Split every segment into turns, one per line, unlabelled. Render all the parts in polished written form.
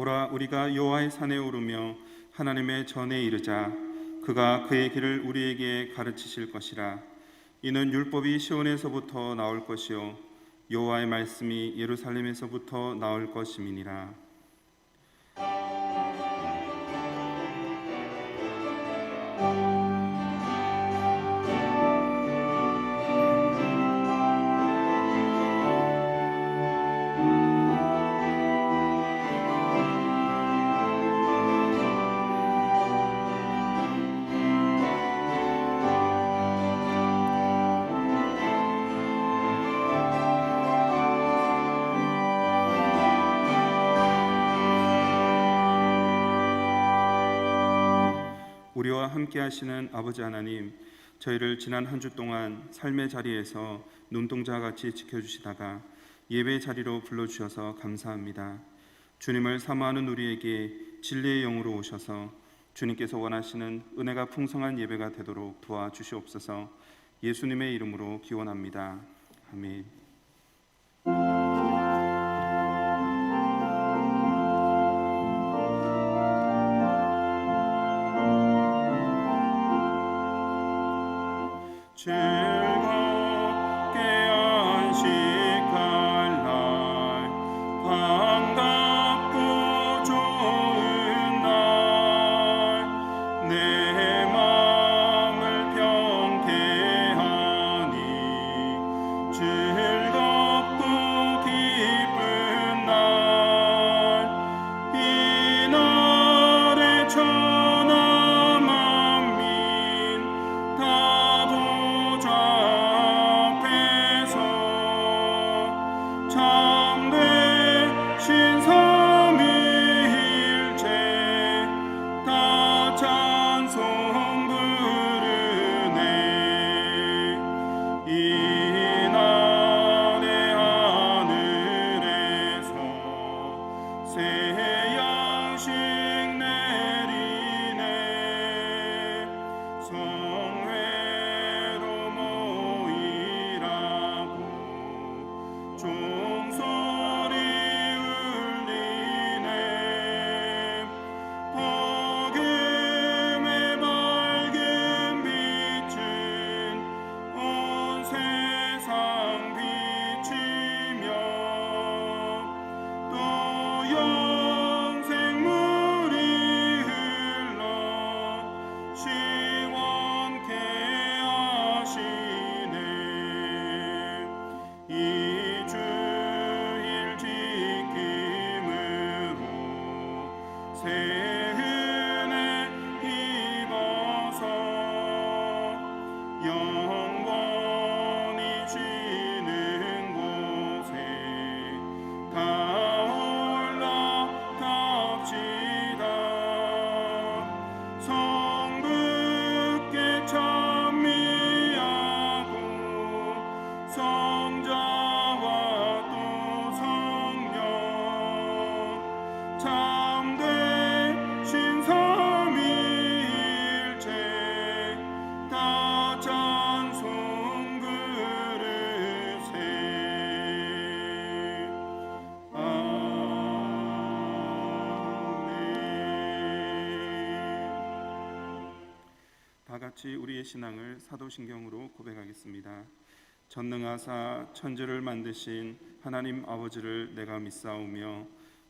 보라, 우리가 여호와의 산에 오르며 하나님의 전에 이르자. 그가 그의 길을 우리에게 가르치실 것이라. 이는 율법이 시온에서부터 나올 것이요 여호와의 말씀이 예루살렘에서부터 나올 것임이니라. 우리와 함께 하시는 아버지 하나님, 저희를 지난 한 주 동안 삶의 자리에서 눈동자같이 지켜주시다가 예배 자리로 불러주셔서 감사합니다. 주님을 사모하는 우리에게 진리의 영으로 오셔서 주님께서 원하시는 은혜가 풍성한 예배가 되도록 도와주시옵소서. 예수님의 이름으로 기원합니다. 아멘. 즐겁게 안식할 날, 반갑고 좋은 날, 내 마음을 평태하니 즐겁고 기쁜 날, 이 날에 천하 만민 다 참되신 삼위일체 다 찬송 부르네. 이날의 하늘에서 새 양식 내리네. 성회로 모이라고 종소리 울리네. 복음의 밝은 빛은 온 세상 비치며 또 영생물이 흘러 시원케 하시네. 이 주일 지킴으로 새 은혜 입어서 영원히 쉬는 곳에 다 올라갑시다. 성부께 찬미하고 성자와 또 성령 참되신 삼위일체 다 찬송 부르세. 아멘. 다 같이 우리의 신앙을 사도신경으로 고백하겠습니다. 전능하사 천지를 만드신 하나님 아버지를 내가 믿사오며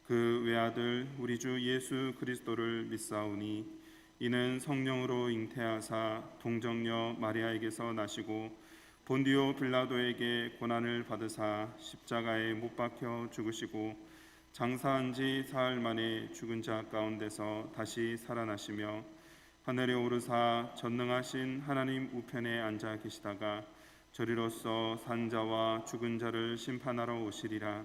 그 외아들 우리 주 예수 그리스도를 믿사오니 이는 성령으로 잉태하사 동정녀 마리아에게서 나시고 본디오 빌라도에게 고난을 받으사 십자가에 못 박혀 죽으시고 장사한 지 사흘 만에 죽은 자 가운데서 다시 살아나시며 하늘에 오르사 전능하신 하나님 우편에 앉아 계시다가 저리로서 산자와 죽은 자를 심판하러 오시리라.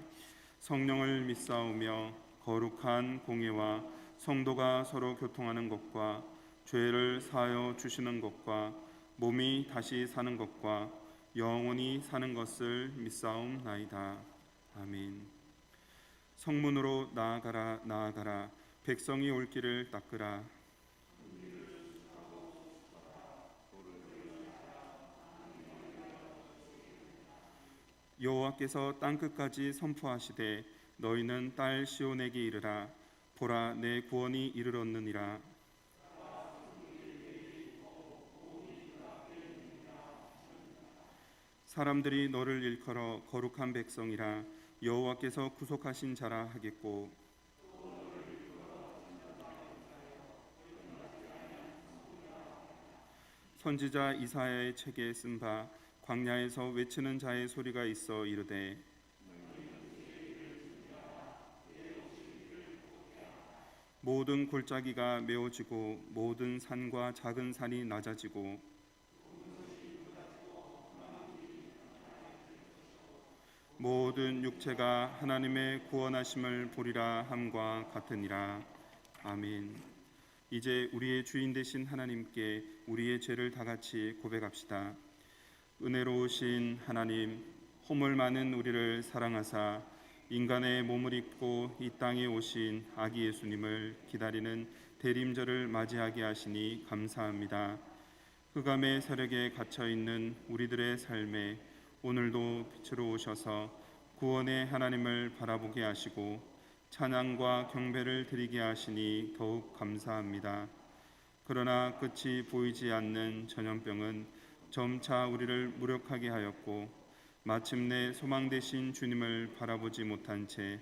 성령을 믿사오며 거룩한 공예와 성도가 서로 교통하는 것과 죄를 사하여 주시는 것과 몸이 다시 사는 것과 영원히 사는 것을 믿사옵나이다. 아멘. 성문으로 나아가라 나아가라, 백성이 올 길을 닦으라. 여호와께서 땅끝까지 선포하시되 너희는 딸 시온에게 이르라. 보라, 내 구원이 이르렀느니라. 사람들이 너를 일컬어 거룩한 백성이라, 여호와께서 구속하신 자라 하겠고, 선지자 이사야의 책에 쓴 바 광야에서 외치는 자의 소리가 있어 이르되, 모든 골짜기가 메워지고 모든 산과 작은 산이 낮아지고 모든 육체가 하나님의 구원하심을 보리라 함과 같으니라. 아멘. 이제 우리의 주인 되신 하나님께 우리의 죄를 다 같이 고백합시다. 은혜로우신 하나님, 허물 많은 우리를 사랑하사 인간의 몸을 입고 이 땅에 오신 아기 예수님을 기다리는 대림절을 맞이하게 하시니 감사합니다. 흑암의 세력에 갇혀있는 우리들의 삶에 오늘도 빛으로 오셔서 구원의 하나님을 바라보게 하시고 찬양과 경배를 드리게 하시니 더욱 감사합니다. 그러나 끝이 보이지 않는 전염병은 점차 우리를 무력하게 하였고 마침내 소망 되신 주님을 바라보지 못한 채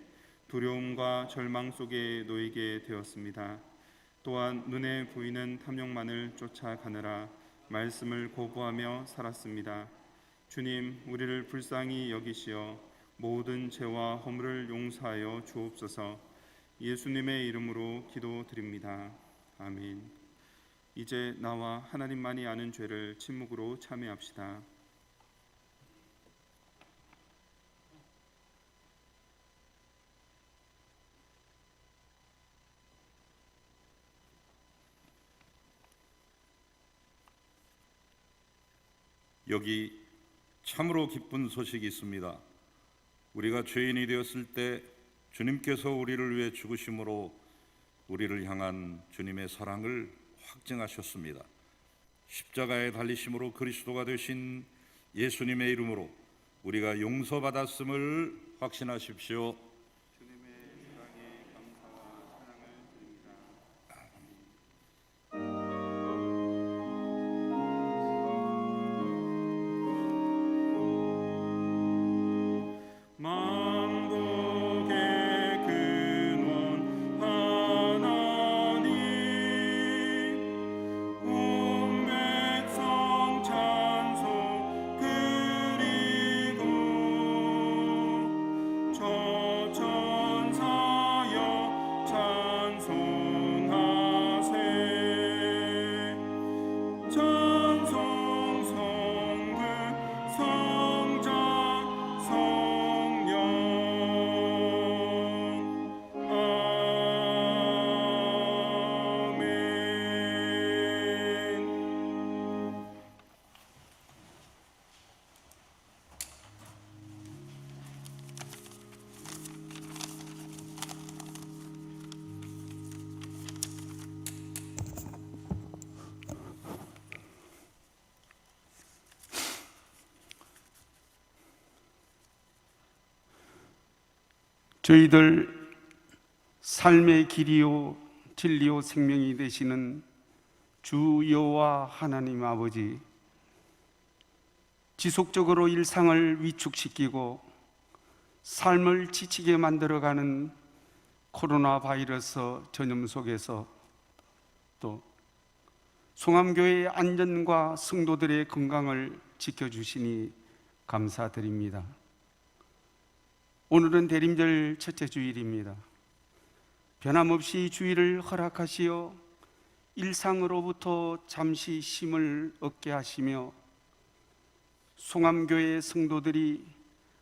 두려움과 절망 속에 놓이게 되었습니다. 또한 눈에 보이는 탐욕만을 쫓아가느라 말씀을 거부하며 살았습니다. 주님, 우리를 불쌍히 여기시어 모든 죄와 허물을 용서하여 주옵소서. 예수님의 이름으로 기도드립니다. 아멘. 이제 나와 하나님만이 아는 죄를 침묵으로 참회합시다.
여기 참으로 기쁜 소식이 있습니다. 우리가 죄인이 되었을 때 주님께서 우리를 위해 죽으심으로 우리를 향한 주님의 사랑을 확증하셨습니다. 십자가에 달리심으로 그리스도가 되신 예수님의 이름으로 우리가 용서받았음을 확신하십시오.
주님의 사랑에 감사와 사랑을 드립니다. 만국의 근원 하나님, 온 백성 찬송 그리고 저 천사여 찬송하세. 찬송 성부 성자 성령 아멘.
저희들 삶의 길이요 진리요 생명이 되시는 주 여호와 하나님 아버지, 지속적으로 일상을 위축시키고 삶을 지치게 만들어가는 코로나 바이러스 전염 속에서 또 송암교회의 안전과 성도들의 건강을 지켜주시니 감사드립니다. 오늘은 대림절 첫째 주일입니다. 변함없이 주일을 허락하시어 일상으로부터 잠시 쉼을 얻게 하시며 송암교회 성도들이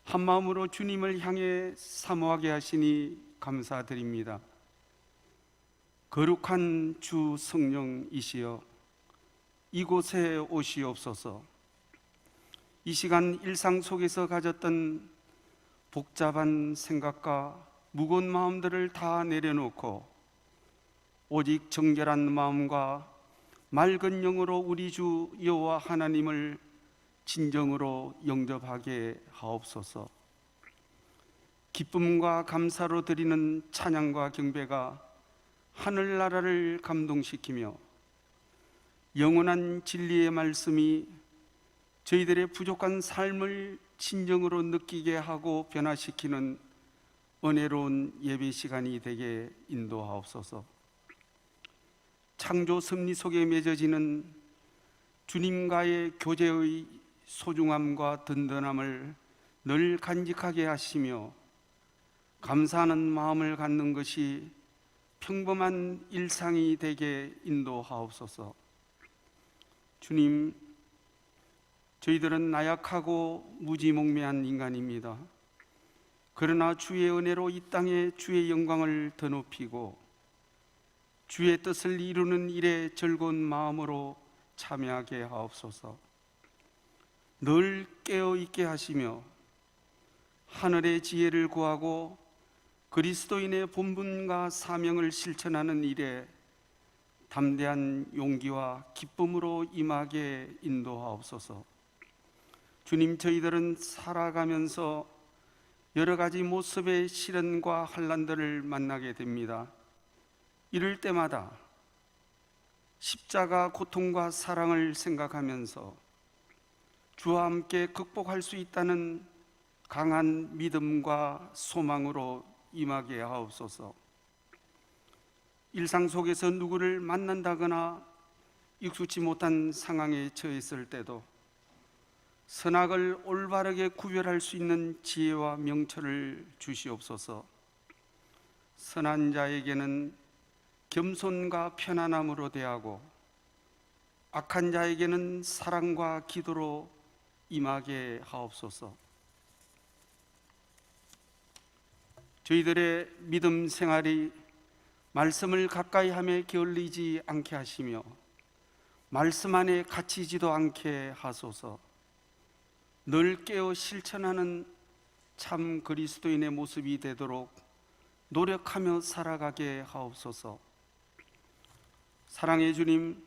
한마음으로 주님을 향해 사모하게 하시니 감사드립니다. 거룩한 주 성령이시여 이곳에 오시옵소서. 이 시간 일상 속에서 가졌던 복잡한 생각과 무거운 마음들을 다 내려놓고 오직 정결한 마음과 맑은 영으로 우리 주 여호와 하나님을 진정으로 영접하게 하옵소서. 기쁨과 감사로 드리는 찬양과 경배가 하늘나라를 감동시키며 영원한 진리의 말씀이 저희들의 부족한 삶을 진정으로 느끼게 하고 변화시키는 은혜로운 예배 시간이 되게 인도하옵소서. 창조 섭리 속에 맺어지는 주님과의 교제의 소중함과 든든함을 늘 간직하게 하시며 감사하는 마음을 갖는 것이 평범한 일상이 되게 인도하옵소서. 주님, 저희들은 나약하고 무지몽매한 인간입니다. 그러나 주의 은혜로 이 땅에 주의 영광을 더 높이고 주의 뜻을 이루는 일에 즐거운 마음으로 참여하게 하옵소서. 늘 깨어있게 하시며 하늘의 지혜를 구하고 그리스도인의 본분과 사명을 실천하는 일에 담대한 용기와 기쁨으로 임하게 인도하옵소서. 주님, 저희들은 살아가면서 여러 가지 모습의 시련과 환난들을 만나게 됩니다. 이럴 때마다 십자가 고통과 사랑을 생각하면서 주와 함께 극복할 수 있다는 강한 믿음과 소망으로 임하게 하옵소서. 일상 속에서 누구를 만난다거나 익숙지 못한 상황에 처했을 때도 선악을 올바르게 구별할 수 있는 지혜와 명철을 주시옵소서. 선한 자에게는 겸손과 편안함으로 대하고 악한 자에게는 사랑과 기도로 임하게 하옵소서. 저희들의 믿음 생활이 말씀을 가까이 하며 게을리지 않게 하시며 말씀 안에 갇히지도 않게 하소서. 늘 깨어 실천하는 참 그리스도인의 모습이 되도록 노력하며 살아가게 하옵소서. 사랑의 주님,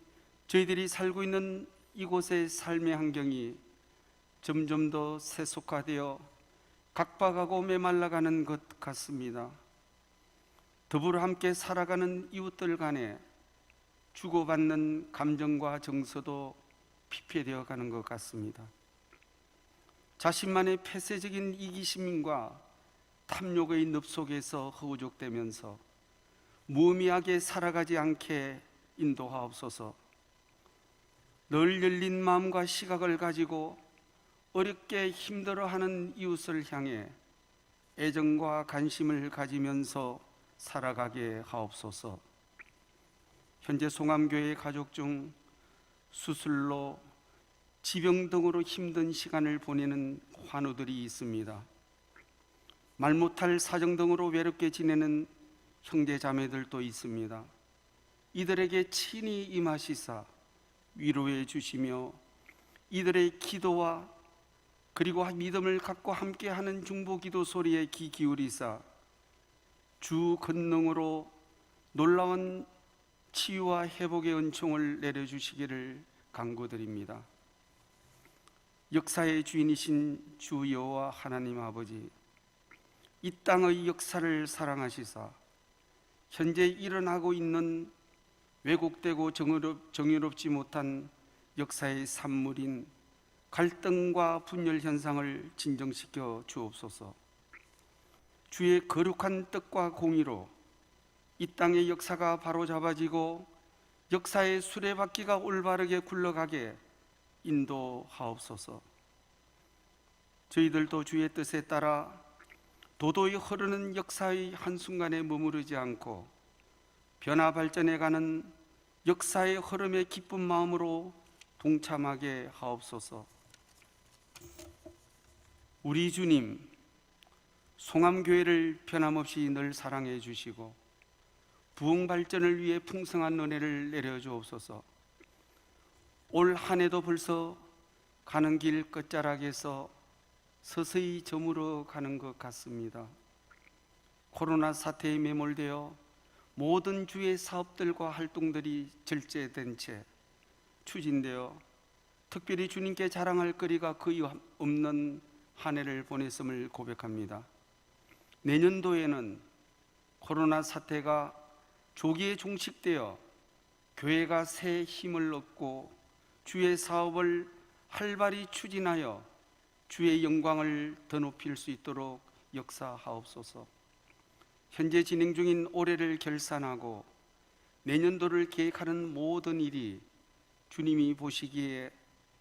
저희들이 살고 있는 이곳의 삶의 환경이 점점 더 세속화되어 각박하고 메말라가는 것 같습니다. 더불어 함께 살아가는 이웃들 간에 주고받는 감정과 정서도 피폐되어 가는 것 같습니다. 자신만의 폐쇄적인 이기심과 탐욕의 늪 속에서 허우적대면서 무의미하게 살아가지 않게 인도하옵소서. 늘 열린 마음과 시각을 가지고 어렵게 힘들어하는 이웃을 향해 애정과 관심을 가지면서 살아가게 하옵소서. 현재 송암교회 가족 중 수술로 지병 등으로 힘든 시간을 보내는 환우들이 있습니다. 말 못할 사정 등으로 외롭게 지내는 형제 자매들도 있습니다. 이들에게 친히 임하시사 위로해 주시며 이들의 기도와 그리고 믿음을 갖고 함께하는 중보기도 소리에 귀 기울이사 주 권능으로 놀라운 치유와 회복의 은총을 내려주시기를 간구드립니다. 역사의 주인이신 주 여호와 하나님 아버지, 이 땅의 역사를 사랑하시사 현재 일어나고 있는 왜곡되고 정의롭지 못한 역사의 산물인 갈등과 분열 현상을 진정시켜 주옵소서. 주의 거룩한 뜻과 공의로 이 땅의 역사가 바로잡아지고 역사의 수레바퀴가 올바르게 굴러가게 인도하옵소서. 저희들도 주의 뜻에 따라 도도히 흐르는 역사의 한순간에 머무르지 않고 변화 발전해가는 역사의 흐름에 기쁜 마음으로 동참하게 하옵소서. 우리 주님, 송암교회를 변함없이 늘 사랑해 주시고 부흥 발전을 위해 풍성한 은혜를 내려주옵소서. 올 한 해도 벌써 가는 길 끝자락에서 서서히 저물어 가는 것 같습니다. 코로나 사태에 매몰되어 모든 주의 사업들과 활동들이 절제된 채 추진되어 특별히 주님께 자랑할 거리가 거의 없는 한 해를 보냈음을 고백합니다. 내년도에는 코로나 사태가 조기에 종식되어 교회가 새 힘을 얻고 주의 사업을 활발히 추진하여 주의 영광을 더 높일 수 있도록 역사하옵소서. 현재 진행 중인 올해를 결산하고 내년도를 계획하는 모든 일이 주님이 보시기에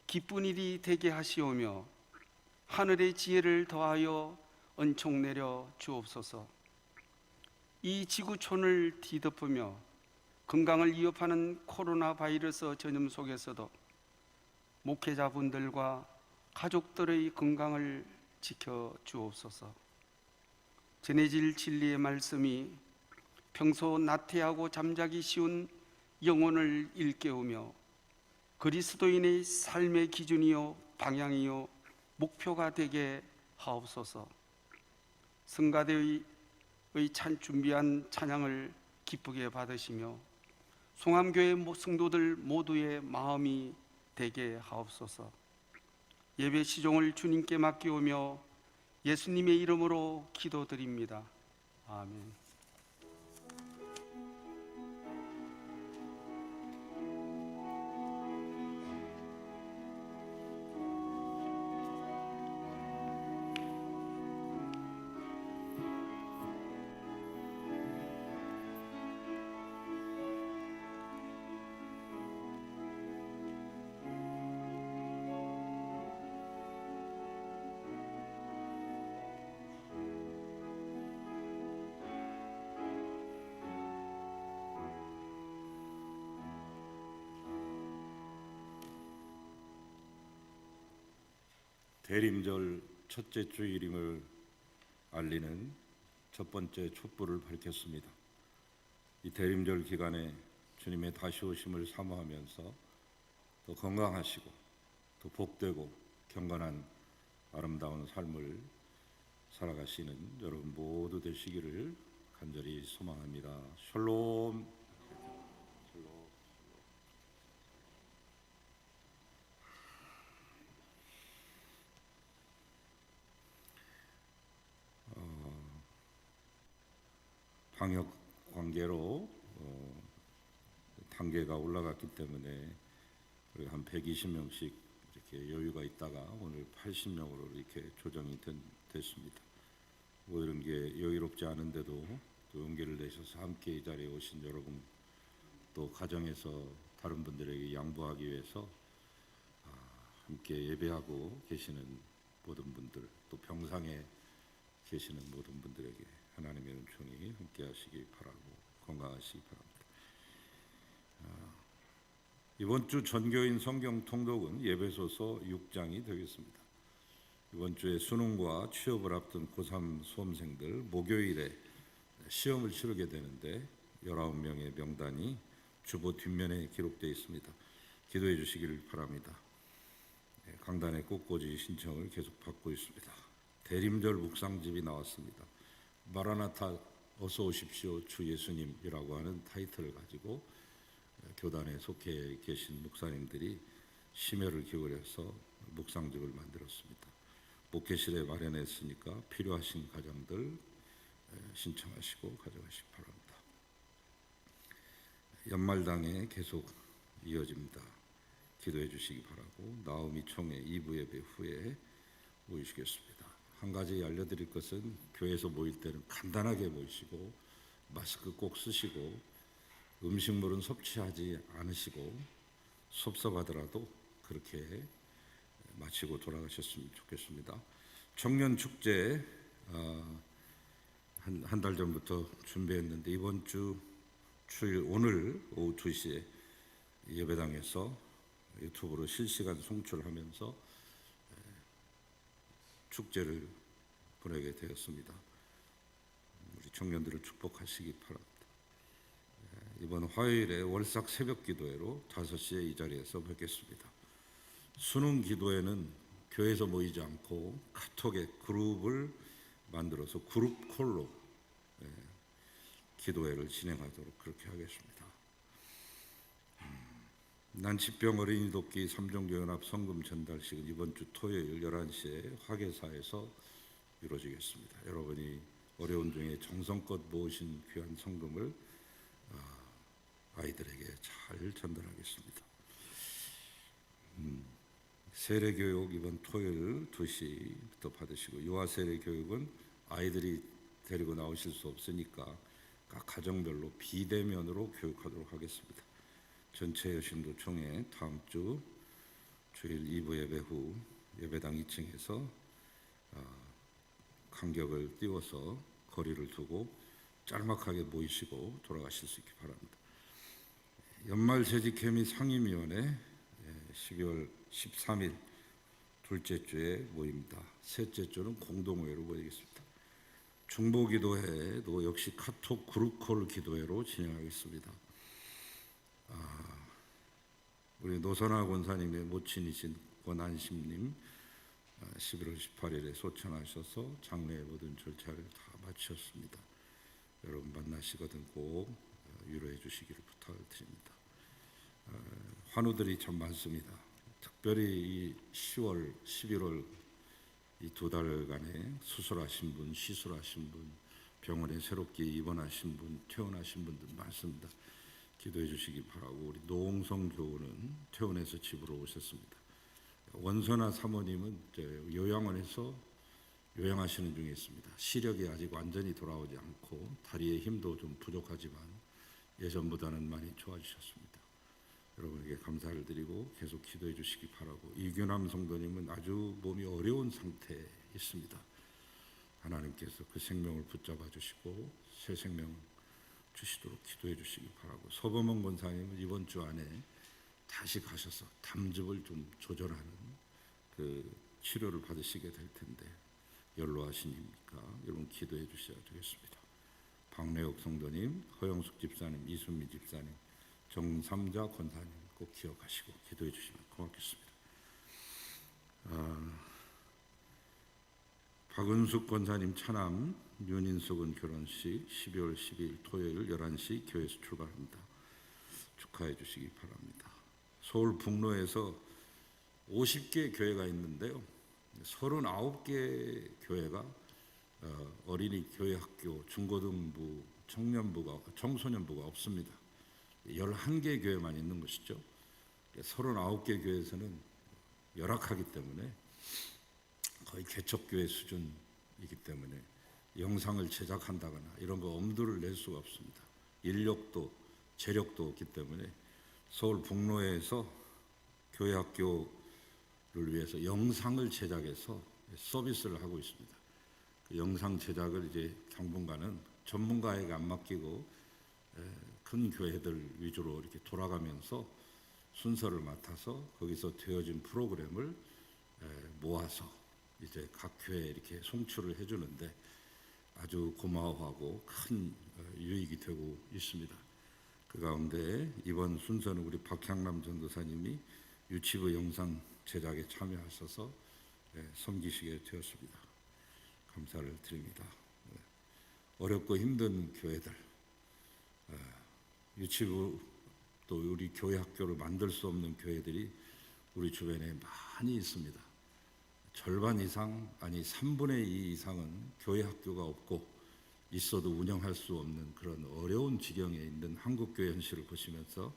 기쁜 일이 되게 하시오며 하늘의 지혜를 더하여 은총 내려 주옵소서. 이 지구촌을 뒤덮으며 건강을 위협하는 코로나 바이러스 전염 속에서도 목회자분들과 가족들의 건강을 지켜 주옵소서. 전해질 진리의 말씀이 평소 나태하고 잠자기 쉬운 영혼을 일깨우며 그리스도인의 삶의 기준이요 방향이요 목표가 되게 하옵소서. 성가대의 준비한 찬양을 기쁘게 받으시며 송암교회 성도들 모두의 마음이 되게 하옵소서. 예배 시종을 주님께 맡기오며 예수님의 이름으로 기도드립니다. 아멘.
대림절 첫째 주일임을 알리는 첫 번째 촛불을 밝혔습니다. 이 대림절 기간에 주님의 다시 오심을 사모하면서 더 건강하시고 더 복되고 경건한 아름다운 삶을 살아가시는 여러분 모두 되시기를 간절히 소망합니다. 샬롬. 방역 관계로 단계가 올라갔기 때문에 한 120명씩 이렇게 여유가 있다가 오늘 80명으로 이렇게 조정이 됐습니다. 뭐 이런 게 여유롭지 않은데도 또 용기를 내셔서 함께 이 자리에 오신 여러분, 또 가정에서 다른 분들에게 양보하기 위해서 함께 예배하고 계시는 모든 분들, 또 병상에 계시는 모든 분들에게 하나님의 은총이 함께 하시기 바라고 건강하시기 바랍니다. 이번 주 전교인 성경 통독은 예배소서 6장이 되겠습니다. 이번 주에 수능과 취업을 앞둔 고3 수험생들 목요일에 시험을 치르게 되는데 19명의 명단이 주보 뒷면에 기록되어 있습니다. 기도해 주시기를 바랍니다. 강단의 꽃꽂이 신청을 계속 받고 있습니다. 대림절 묵상집이 나왔습니다. 마라나타 어서 오십시오 주 예수님이라고 하는 타이틀을 가지고 교단에 속해 계신 목사님들이 심혈을 기울여서 묵상집을 만들었습니다. 목회실에 마련했으니까 필요하신 가정들 신청하시고 가져가시기 바랍니다. 연말당에 계속 이어집니다. 기도해 주시기 바라고 나오미 총회 2부 예배 후에 모이시겠습니다. 한 가지 알려드릴 것은 교회에서 모일 때는 간단하게 모이시고 마스크 꼭 쓰시고 음식물은 섭취하지 않으시고 섭섭하더라도 그렇게 마치고 돌아가셨으면 좋겠습니다. 청년 축제 한 달 전부터 준비했는데 이번 주 주일 오늘 오후 2시에 예배당에서 유튜브로 실시간 송출하면서 축제를 보내게 되었습니다. 우리 청년들을 축복하시기 바랍니다. 이번 화요일에 월삭 새벽 기도회로 5시에 이 자리에서 뵙겠습니다. 수능 기도회는 교회에서 모이지 않고 카톡에 그룹을 만들어서 그룹 콜로 기도회를 진행하도록 그렇게 하겠습니다. 난치병 어린이 돕기 3종교연합 성금 전달식은 이번 주 토요일 11시에 화계사에서 이루어지겠습니다. 여러분이 어려운 중에 정성껏 모으신 귀한 성금을 아이들에게 잘 전달하겠습니다. 세례교육 이번 토요일 2시부터 받으시고, 유아 세례교육은 아이들이 데리고 나오실 수 없으니까 각 가정별로 비대면으로 교육하도록 하겠습니다. 전체 여신도총회 다음 주 주일 2부 예배 후 예배당 2층에서 간격을 띄워서 거리를 두고 짤막하게 모이시고 돌아가실 수 있기 바랍니다. 연말 재직회 및 상임위원회 12월 13일 둘째 주에 모입니다. 셋째 주는 공동회로 모이겠습니다. 중보기도회도 역시 카톡 그룹콜 기도회로 진행하겠습니다. 우리 노선하 권사님의 모친이신 권한심님 11월 18일에 소천하셔서 장례의 모든 절차를 다 마치셨습니다. 여러분 만나시거든 꼭 위로해 주시기를 부탁을 드립니다. 환우들이 참 많습니다. 특별히 이 10월, 11월 이 2달간에 수술하신 분, 시술하신 분, 병원에 새롭게 입원하신 분, 퇴원하신 분들 많습니다. 기도해 주시기 바라고, 우리 노홍성 교우는 퇴원해서 집으로 오셨습니다. 원선아 사모님은 요양원에서 요양하시는 중에 있습니다. 시력이 아직 완전히 돌아오지 않고 다리의 힘도 좀 부족하지만 예전보다는 많이 좋아지셨습니다. 여러분에게 감사를 드리고 계속 기도해 주시기 바라고, 이규남 성도님은 아주 몸이 어려운 상태에 있습니다. 하나님께서 그 생명을 붙잡아 주시고 새 생명 주시도록 기도해 주시기 바라고, 서범원 권사님은 이번 주 안에 다시 가셔서 담즙을 좀 조절하는 그 치료를 받으시게 될 텐데 연로하시니까 여러분 기도해 주셔야 되겠습니다. 박래옥 성도님, 허영숙 집사님, 이순미 집사님, 정삼자 권사님 꼭 기억하시고 기도해 주시면 고맙겠습니다. 박은숙 권사님 차남, 윤인숙은 결혼식 12월 12일 토요일 11시 교회에서 출발합니다. 축하해 주시기 바랍니다. 서울 북로에서 50개 교회가 있는데요, 39개 교회가 어린이 교회 학교, 중고등부, 청소년부가 없습니다. 11개 교회만 있는 것이죠. 39개 교회에서는 열악하기 때문에 거의 개척교회 수준이기 때문에 영상을 제작한다거나 이런 거 엄두를 낼 수가 없습니다. 인력도 재력도 없기 때문에 서울 북로에서 교회 학교를 위해서 영상을 제작해서 서비스를 하고 있습니다. 그 영상 제작을 이제 당분간은 전문가에게 안 맡기고 큰 교회들 위주로 이렇게 돌아가면서 순서를 맡아서 거기서 되어진 프로그램을 모아서 이제 각 교회에 이렇게 송출을 해주는데 아주 고마워하고 큰 유익이 되고 있습니다. 그 가운데 이번 순서는 우리 박향남 전도사님이 유치부 영상 제작에 참여하셔서 섬기시게 되었습니다. 감사를 드립니다. 어렵고 힘든 교회들, 유치부 또 우리 교회 학교를 만들 수 없는 교회들이 우리 주변에 많이 있습니다. 절반 이상, 아니 3분의 2 이상은 교회 학교가 없고 있어도 운영할 수 없는 그런 어려운 지경에 있는 한국교회 현실을 보시면서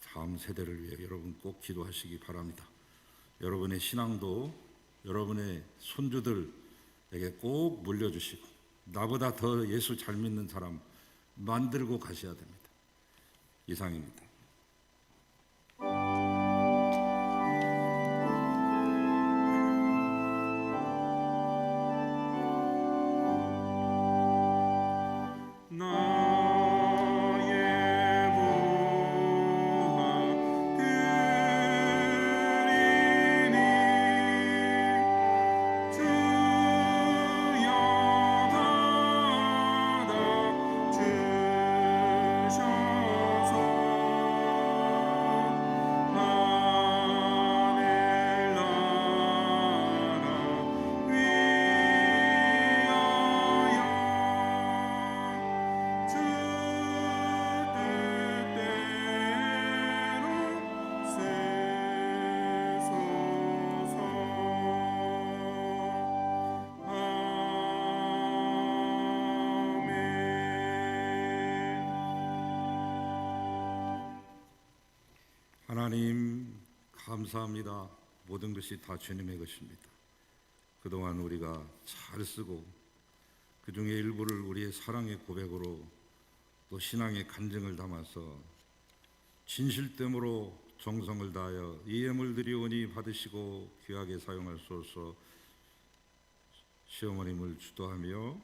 다음 세대를 위해 여러분 꼭 기도하시기 바랍니다. 여러분의 신앙도 여러분의 손주들에게 꼭 물려주시고 나보다 더 예수 잘 믿는 사람 만들고 가셔야 됩니다. 이상입니다. 감사합니다. 모든 것이 다 주님의 것입니다. 그동안 우리가 잘 쓰고 그 중에 일부를 우리의 사랑의 고백으로 또 신앙의 간증을 담아서 진실됨으로 정성을 다하여 이 예물 드리오니 받으시고 귀하게 사용하소서. 시어머님을 주도하며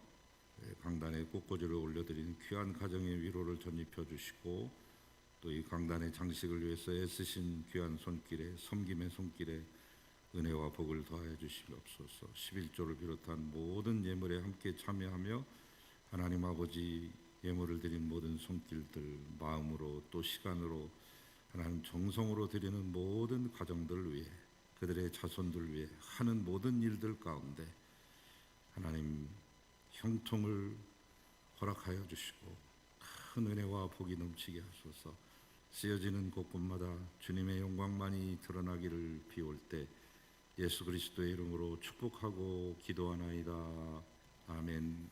강단에 꽃꽂이를 올려드린 귀한 가정의 위로를 전입해 주시고 또 이 강단의 장식을 위해서 애쓰신 귀한 손길에 섬김의 손길에 은혜와 복을 더하여 주시옵소서. 11조를 비롯한 모든 예물에 함께 참여하며 하나님 아버지 예물을 드린 모든 손길들 마음으로 또 시간으로 하나님 정성으로 드리는 모든 가정들 위해 그들의 자손들 위해 하는 모든 일들 가운데 하나님 형통을 허락하여 주시고 큰 은혜와 복이 넘치게 하소서. 쓰여지는 곳곳마다 주님의 영광만이 드러나기를 비올 때 예수 그리스도의 이름으로 축복하고 기도하나이다. 아멘.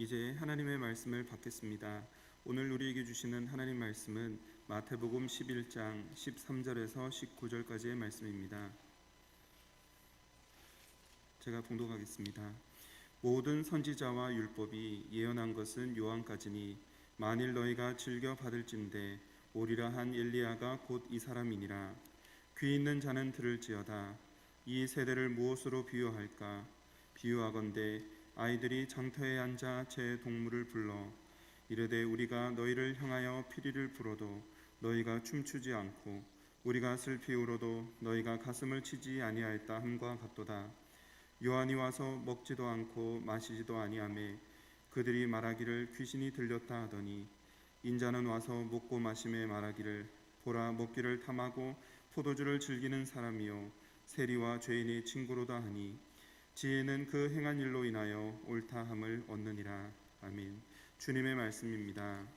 이제 하나님의 말씀을 받겠습니다. 오늘 우리에게 주시는 하나님 말씀은 마태복음 11장 13절에서 19절까지의 말씀입니다. 제가 봉독하겠습니다. 모든 선지자와 율법이 예언한 것은 요한까지니 만일 너희가 즐겨 받을진대 오리라 한 엘리야가 곧 이 사람이니라. 귀 있는 자는 들을지어다. 이 세대를 무엇으로 비유할까? 비유하건대 아이들이 장터에 앉아 제 동물을 불러 이르되 우리가 너희를 향하여 피리를 불어도 너희가 춤추지 않고 우리가 슬피 울어도 너희가 가슴을 치지 아니하였다 함과 같도다. 요한이 와서 먹지도 않고 마시지도 아니하매 그들이 말하기를 귀신이 들렸다 하더니 인자는 와서 먹고 마심에 말하기를 보라 먹기를 탐하고 포도주를 즐기는 사람이요 세리와 죄인의 친구로다 하니 지혜는 그 행한 일로 인하여 옳다함을 얻느니라. 아멘. 주님의 말씀입니다.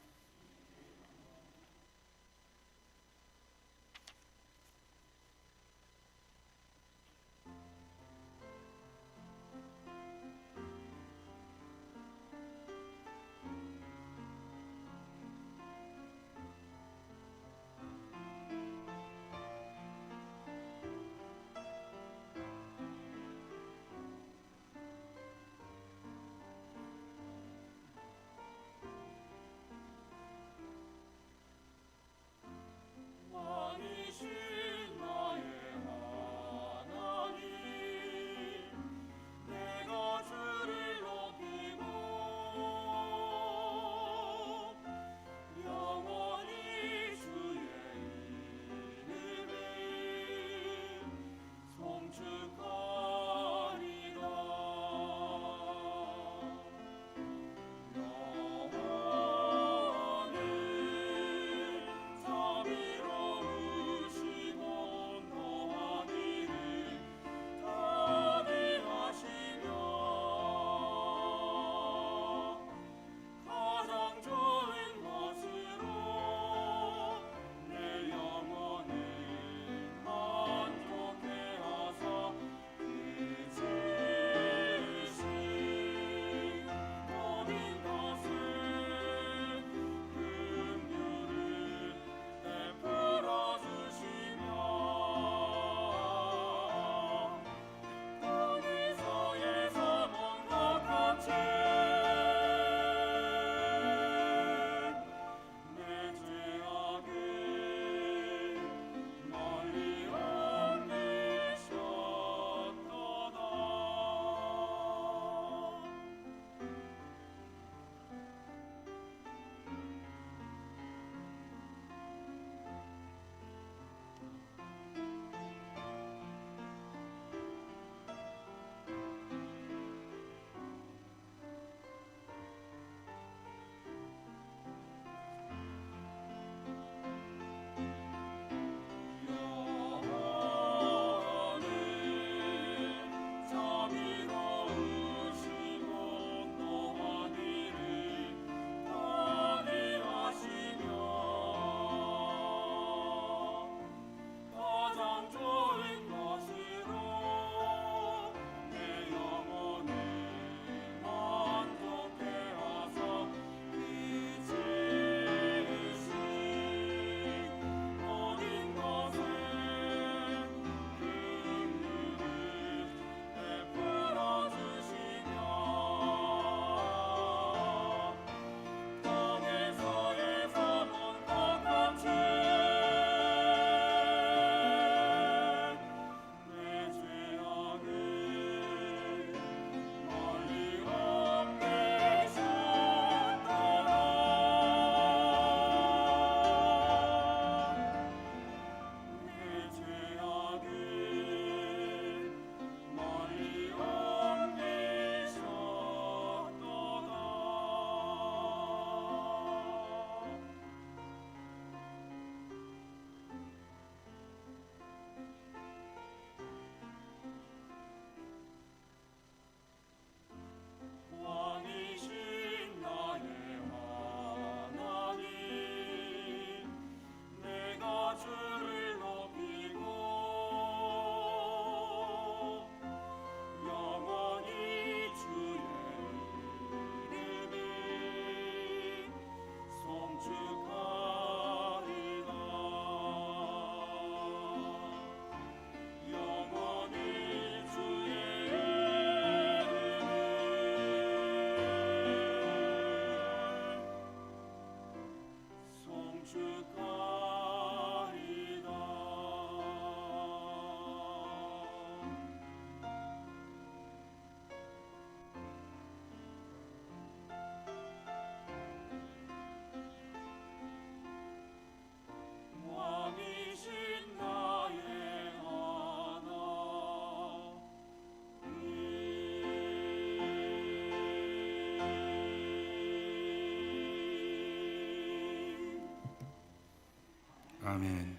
아멘.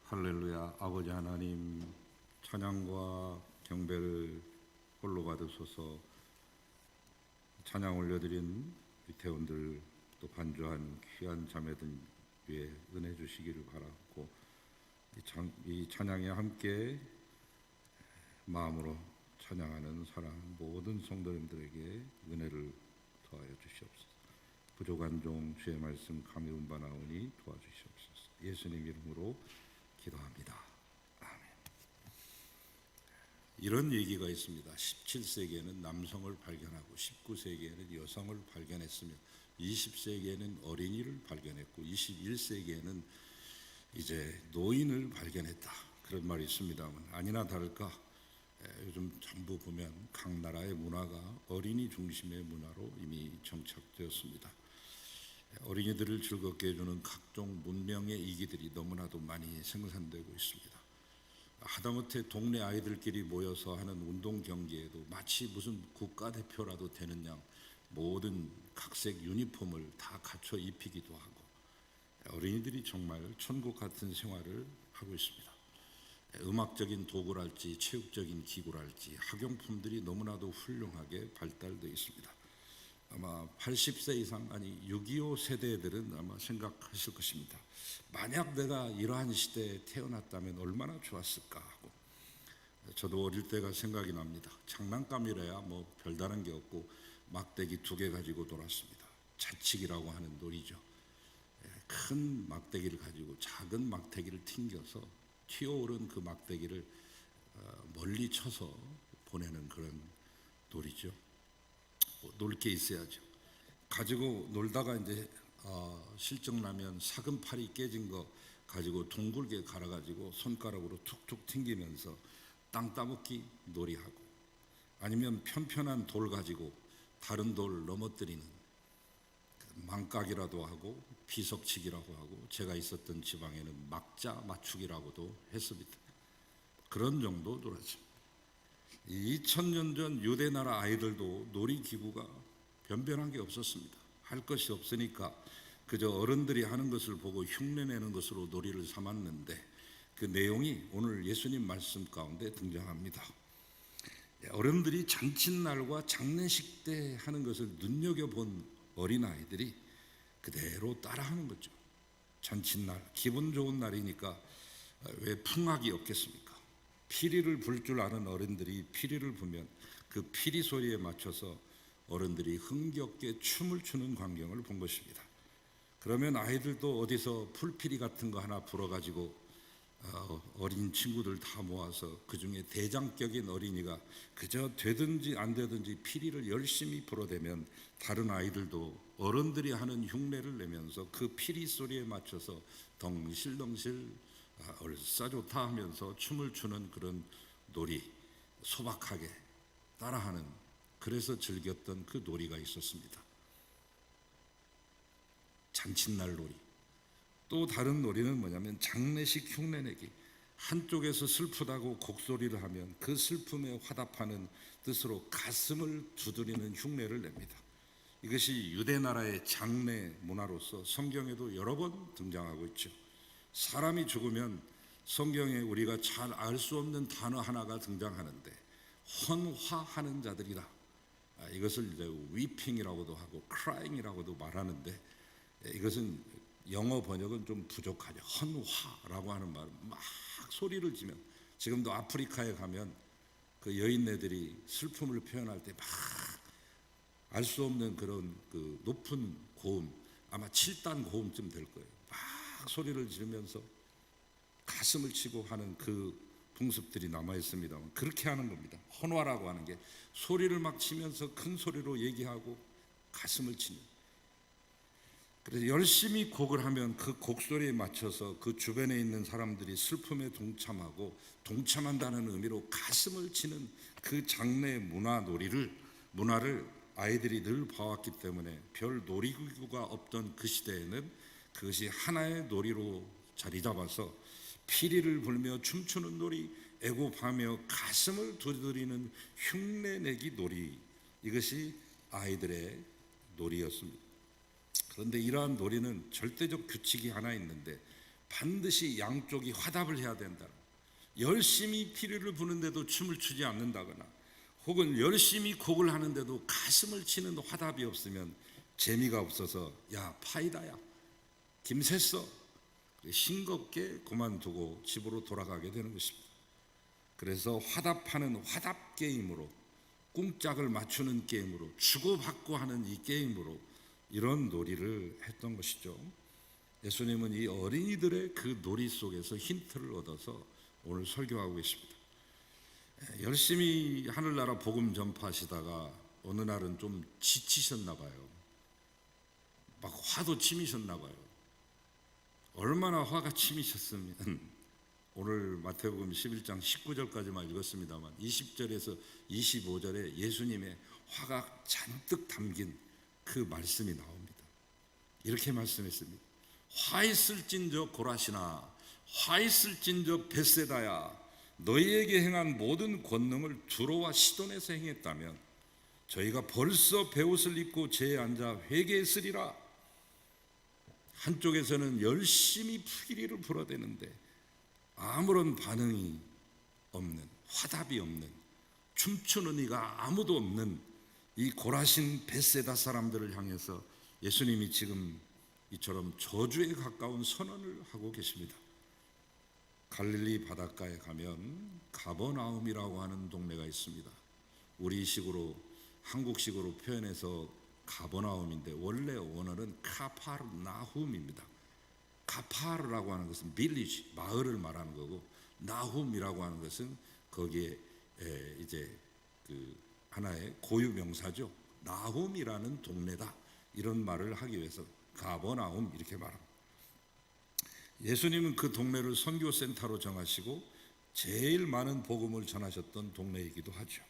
할렐루야. 아버지 하나님, 찬양과 경배를 홀로 받으소서. 찬양 올려드린 위태원들, 또 반주한 귀한 자매들 위에 은혜 주시기를 바라고, 이 찬양에 함께 마음으로 찬양하는 사랑 모든 성도님들에게 은혜를 더하여 주시옵소서. 부족한 종 주의 말씀 감히 운반하오니 도와주시옵소서. 예수님 이름으로 기도합니다. 아멘. 이런 얘기가 있습니다. 17세기에는 남성을 발견하고 19세기에는 여성을 발견했으며 20세기에는 어린이를 발견했고 21세기에는 이제 노인을 발견했다. 그런 말이 있습니다만 아니나 다를까 요즘 전부 보면 각 나라의 문화가 어린이 중심의 문화로 이미 정착되었습니다. 어린이들을 즐겁게 해주는 각종 문명의 이기들이 너무나도 많이 생산되고 있습니다. 하다못해 동네 아이들끼리 모여서 하는 운동 경기에도 마치 무슨 국가대표라도 되는 양 모든 각색 유니폼을 다 갖춰 입히기도 하고 어린이들이 정말 천국 같은 생활을 하고 있습니다. 음악적인 도구랄지 체육적인 기구랄지 학용품들이 너무나도 훌륭하게 발달되어 있습니다. 아마 80세 이상 아니 6.25 세대들은 아마 생각하실 것입니다. 만약 내가 이러한 시대에 태어났다면 얼마나 좋았을까 하고 저도 어릴 때가 생각이 납니다. 장난감이라야 뭐 별다른 게 없고 막대기 2개 가지고 놀았습니다. 자치기라고 하는 놀이죠. 큰 막대기를 가지고 작은 막대기를 튕겨서 튀어오른 그 막대기를 멀리 쳐서 보내는 그런 놀이죠. 놀 게 있어야죠. 가지고 놀다가 이제 실증 나면 사금팔이 깨진 거 가지고 둥글게 갈아가지고 손가락으로 툭툭 튕기면서 땅 따먹기 놀이하고 아니면 편편한 돌 가지고 다른 돌 넘어뜨리는 망각이라도 하고 비석치기라고 하고 제가 있었던 지방에는 막자 맞추기라고도 했습니다. 그런 정도 놀았습니다. 2000년 전 유대 나라 아이들도 놀이기구가 변변한 게 없었습니다. 할 것이 없으니까 그저 어른들이 하는 것을 보고 흉내내는 것으로 놀이를 삼았는데 그 내용이 오늘 예수님 말씀 가운데 등장합니다. 어른들이 잔칫날과 장례식 때 하는 것을 눈여겨본 어린아이들이 그대로 따라하는 거죠. 잔칫날, 기분 좋은 날이니까 왜 풍악이 없겠습니까? 피리를 불 줄 아는 어른들이 피리를 불면 그 피리 소리에 맞춰서 어른들이 흥겹게 춤을 추는 광경을 본 것입니다. 그러면 아이들도 어디서 풀피리 같은 거 하나 불어가지고 어린 친구들 다 모아서 그 중에 대장격인 어린이가 그저 되든지 안 되든지 피리를 열심히 불어대면 다른 아이들도 어른들이 하는 흉내를 내면서 그 피리 소리에 맞춰서 덩실덩실 얼싸 좋다 하면서 춤을 추는 그런 놀이, 소박하게 따라하는, 그래서 즐겼던 그 놀이가 있었습니다. 잔칫날 놀이. 또 다른 놀이는 뭐냐면 장례식 흉내내기. 한쪽에서 슬프다고 곡소리를 하면 그 슬픔에 화답하는 뜻으로 가슴을 두드리는 흉내를 냅니다. 이것이 유대 나라의 장례 문화로서 성경에도 여러 번 등장하고 있죠. 사람이 죽으면 성경에 우리가 잘 알 수 없는 단어 하나가 등장하는데 헌화하는 자들이라. 이것을 이제 weeping이라고도 하고 crying이라고도 말하는데 이것은 영어 번역은 좀 부족하죠. 헌화라고 하는 말은 막 소리를 지면 지금도 아프리카에 가면 그 여인네들이 슬픔을 표현할 때 막 알 수 없는 그런 그 높은 고음, 아마 7단 고음쯤 될 거예요. 막 소리를 지르면서 가슴을 치고 하는 그 풍습들이 남아 있습니다만 그렇게 하는 겁니다. 헌화라고 하는 게 소리를 막 치면서 큰 소리로 얘기하고 가슴을 치는. 그래서 열심히 곡을 하면 그 곡소리에 맞춰서 그 주변에 있는 사람들이 슬픔에 동참하고 동참한다는 의미로 가슴을 치는 그 장례 문화를 아이들이 늘 봐왔기 때문에 별 놀이기구가 없던 그 시대에는 그것이 하나의 놀이로 자리 잡아서 피리를 불며 춤추는 놀이, 애고하며 가슴을 두드리는 흉내내기 놀이, 이것이 아이들의 놀이였습니다. 그런데 이러한 놀이는 절대적 규칙이 하나 있는데 반드시 양쪽이 화답을 해야 된다. 열심히 피리를 부는데도 춤을 추지 않는다거나 혹은 열심히 곡을 하는데도 가슴을 치는 화답이 없으면 재미가 없어서 야 파이다야 김샜어 싱겁게 그만두고 집으로 돌아가게 되는 것입니다. 그래서 화답하는 화답 게임으로 꿍짝을 맞추는 게임으로 주고받고 하는 이 게임으로 이런 놀이를 했던 것이죠. 예수님은 이 어린이들의 그 놀이 속에서 힌트를 얻어서 오늘 설교하고 계십니다. 열심히 하늘나라 복음 전파하시다가 어느 날은 좀 지치셨나 봐요. 막 화도 치미셨나 봐요. 얼마나 화가 치미셨으면 오늘 마태복음 11장 19절까지만 읽었습니다만 20절에서 25절에 예수님의 화가 잔뜩 담긴 그 말씀이 나옵니다. 이렇게 말씀했습니다. 화 있을진저 고라시나 화 있을진저 벳세다야 너희에게 행한 모든 권능을 두로와 시돈에서 행했다면 저희가 벌써 베옷을 입고 제에 앉아 회개했으리라. 한쪽에서는 열심히 피리를 불어대는데 아무런 반응이 없는, 화답이 없는, 춤추는 이가 아무도 없는 이 고라신 벳세다 사람들을 향해서 예수님이 지금 이처럼 저주에 가까운 선언을 하고 계십니다. 갈릴리 바닷가에 가면 가버나움이라고 하는 동네가 있습니다. 우리식으로 한국식으로 표현해서 가버나움인데 원래 원어는 카파르나훔입니다. 카파르라고 하는 것은 빌리지, 마을을 말하는 거고 나훔이라고 하는 것은 거기에 이제 그 하나의 고유 명사죠. 나훔이라는 동네다. 이런 말을 하기 위해서 가버나움 이렇게 말합니다. 예수님은 그 동네를 선교센터로 정하시고 제일 많은 복음을 전하셨던 동네이기도 하죠.